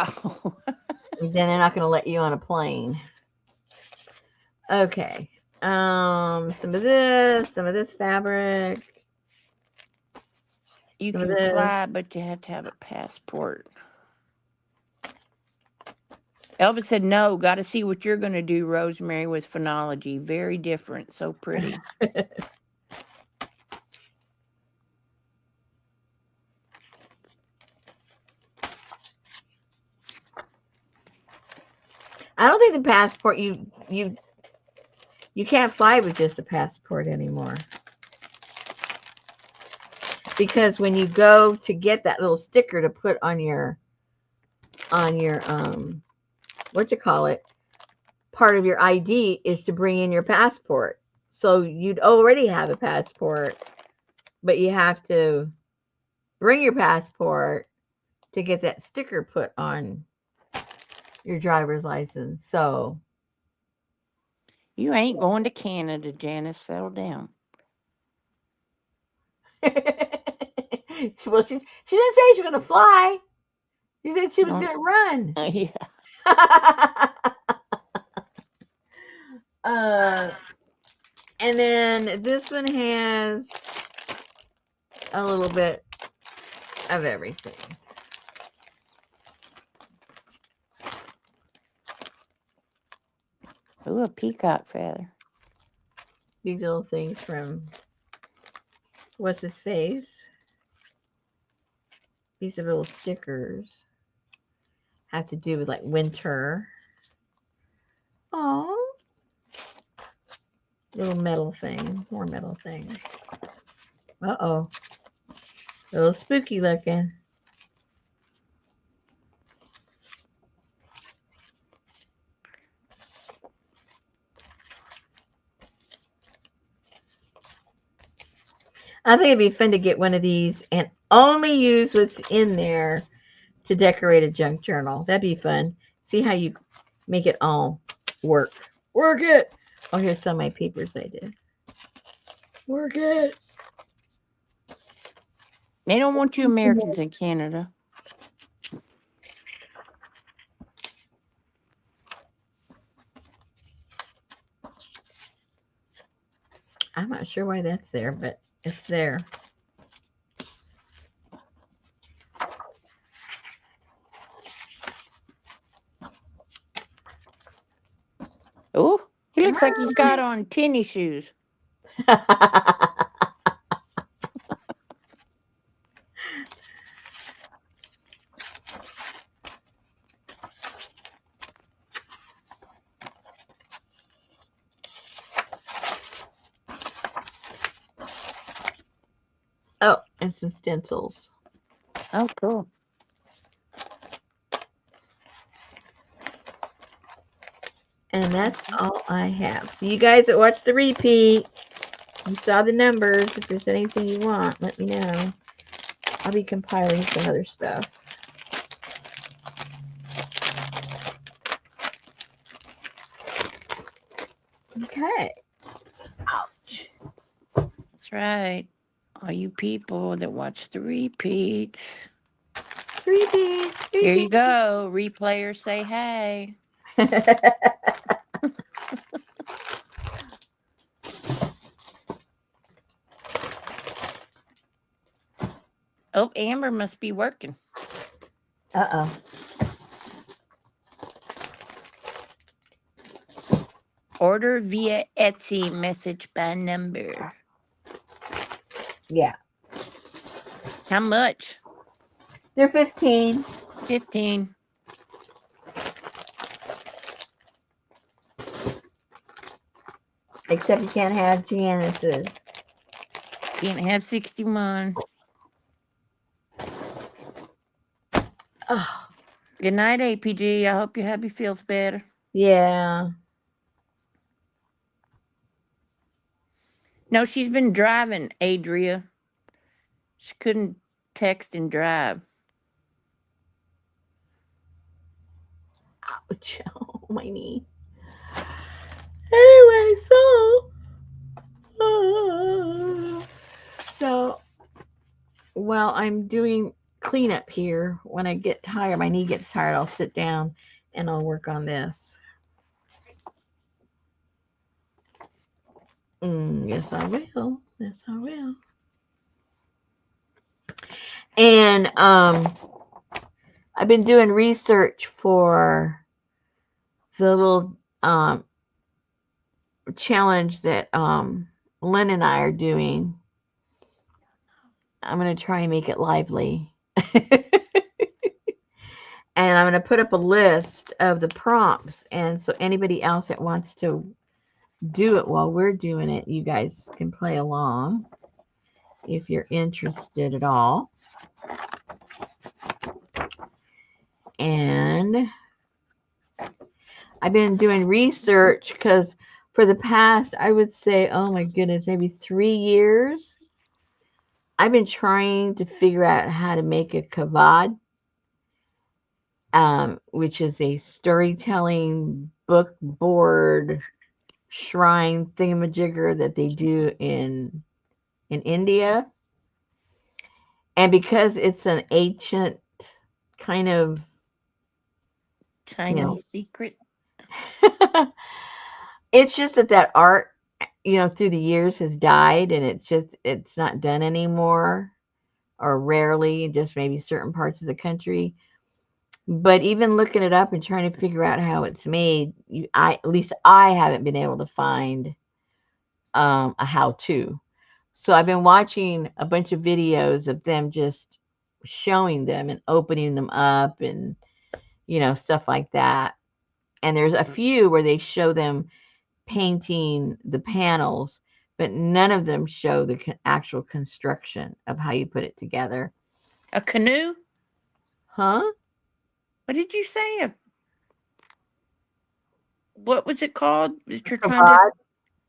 Oh. And then they're not going to let you on a plane. Okay. Some of this fabric, You some of can this. fly, but you have to have a passport. Elvis said, no, got to see what you're going to do, Rosemary, with phonology. Very different. So pretty. Actually, the passport you can't fly with just a passport anymore because when you go to get that little sticker to put on your what you call it, part of your ID is to bring in your passport. So you'd already have a passport, but you have to bring your passport to get that sticker put on your driver's license. So, You ain't going to Canada, Janice. Settle down. well, she didn't say she was gonna fly. She said she was Um, gonna run. yeah. uh, and then this one has a little bit of everything. Ooh, a peacock feather. These little things from what's his face. These are little stickers. Have to do with like winter. Oh, little metal thing. More metal things. Uh-oh. A little spooky looking. I think it'd be fun to get one of these and only use what's in there to decorate a junk journal. That'd be fun. See how you make it all work. Work it. Oh, here's some of my papers I did. Work it. They don't want you Americans in Canada. I'm not sure why that's there, but it's there. Ooh, he looks like he's got on tennis shoes. Oh, and some stencils. Oh, cool. And that's all I have. So you guys that watch the repeat, you saw the numbers. If there's anything you want, let me know. I'll be compiling some other stuff. Okay. Ouch. That's right. All you people that watch the repeats. Repeat. Here you Repeat. go. Replayers say hey. Oh, Amber must be working. Uh-oh. Order via Etsy message by number. Yeah. How much? They're 15. 15. Except you can't have Janice's. Can't have 61. Oh, Good night, APG. I hope your hubby feels better. yeah. No, she's been driving, Adria. She couldn't text and drive. Ouch. Oh, my knee. Anyway, so while I'm doing cleanup here, when I get tired, my knee gets tired, I'll sit down and I'll work on this. Yes, I will. Yes, I will. And I've been doing research for the little challenge that Lynn and I are doing. I'm going to try and make it lively. And I'm going to put up a list of the prompts. And so anybody else that wants to do it while we're doing it, you guys can play along if you're interested at all. And I've been doing research because for the past, I would say, oh my goodness, maybe 3 years, I've been trying to figure out how to make a kavad, which is a storytelling book board shrine thingamajigger that they do in India. And because it's an ancient kind of, you know, Chinese secret. it's just that art, through the years has died and it's not done anymore or rarely, just maybe certain parts of the country. But even looking it up and trying to figure out how it's made, at least I haven't been able to find a how to. So I've been watching a bunch of videos of them just showing them and opening them up and stuff like that. And there's a few where they show them painting the panels, but none of them show the actual construction of how you put it together. A canoe? Huh? What did you say? What was it called that you're trying to? Kavad.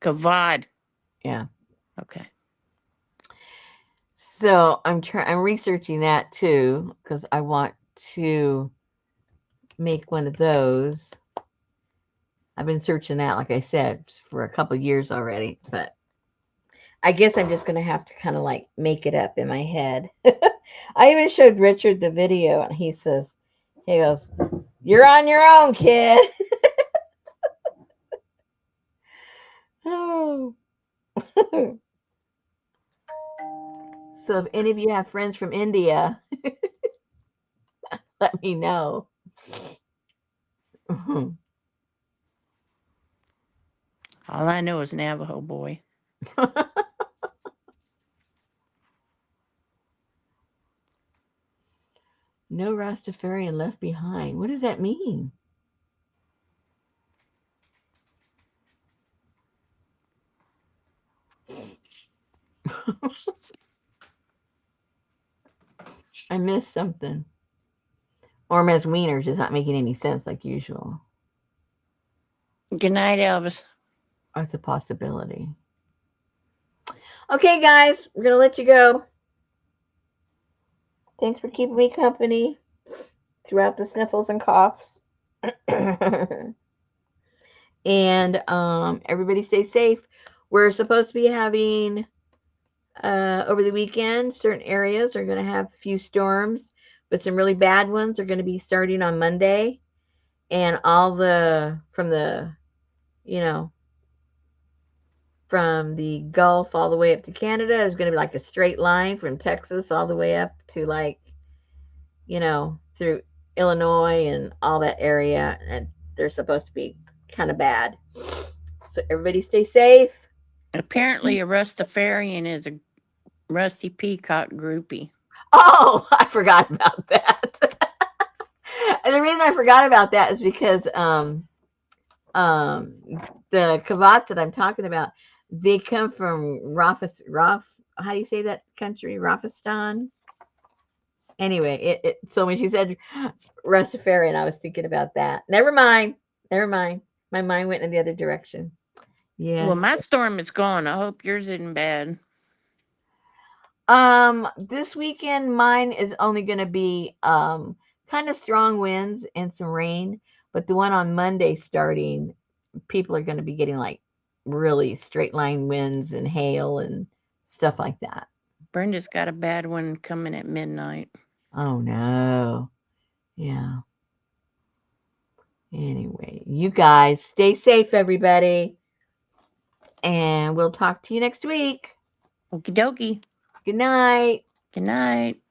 Kavad. Yeah. Okay. So I'm researching that too because I want to make one of those. I've been searching that, like I said, for a couple of years already, but I guess I'm just gonna have to kind of like make it up in my head. I even showed Richard the video, and he goes, "You're on your own, kid." Oh. So if any of you have friends from India, let me know. All I know is Navajo boy. No Rastafarian left behind. What does that mean? I missed something. Or Ms. Wiener's is not making any sense like usual. Good night, Elvis. That's a possibility. Okay, guys, we're going to let you go. Thanks for keeping me company throughout the sniffles and coughs. And everybody stay safe. We're supposed to be having, over the weekend, certain areas are going to have a few storms, but some really bad ones are going to be starting on Monday. And from the, you know, from the Gulf all the way up to Canada is going to be like a straight line from Texas all the way up to like, through Illinois and all that area. And they're supposed to be kind of bad. So everybody stay safe. Apparently, a Rastafarian is a Rusty Peacock groupie. Oh, I forgot about that. And the reason I forgot about that is because um, the kavats that I'm talking about, they come from how do you say that country? Rafistan? Anyway, so when she said Rastafarian, I was thinking about that. Never mind. Never mind. My mind went in the other direction. Well, Yes. my storm is gone. I hope yours isn't bad. This weekend mine is only gonna be kind of strong winds and some rain, but the one on Monday starting, people are gonna be getting like really straight line winds and hail and stuff like that. Brenda's got a bad one coming at midnight. Oh no. Yeah. Anyway, you guys stay safe, everybody, and we'll talk to you next week. Okie dokie. Good night. Good night.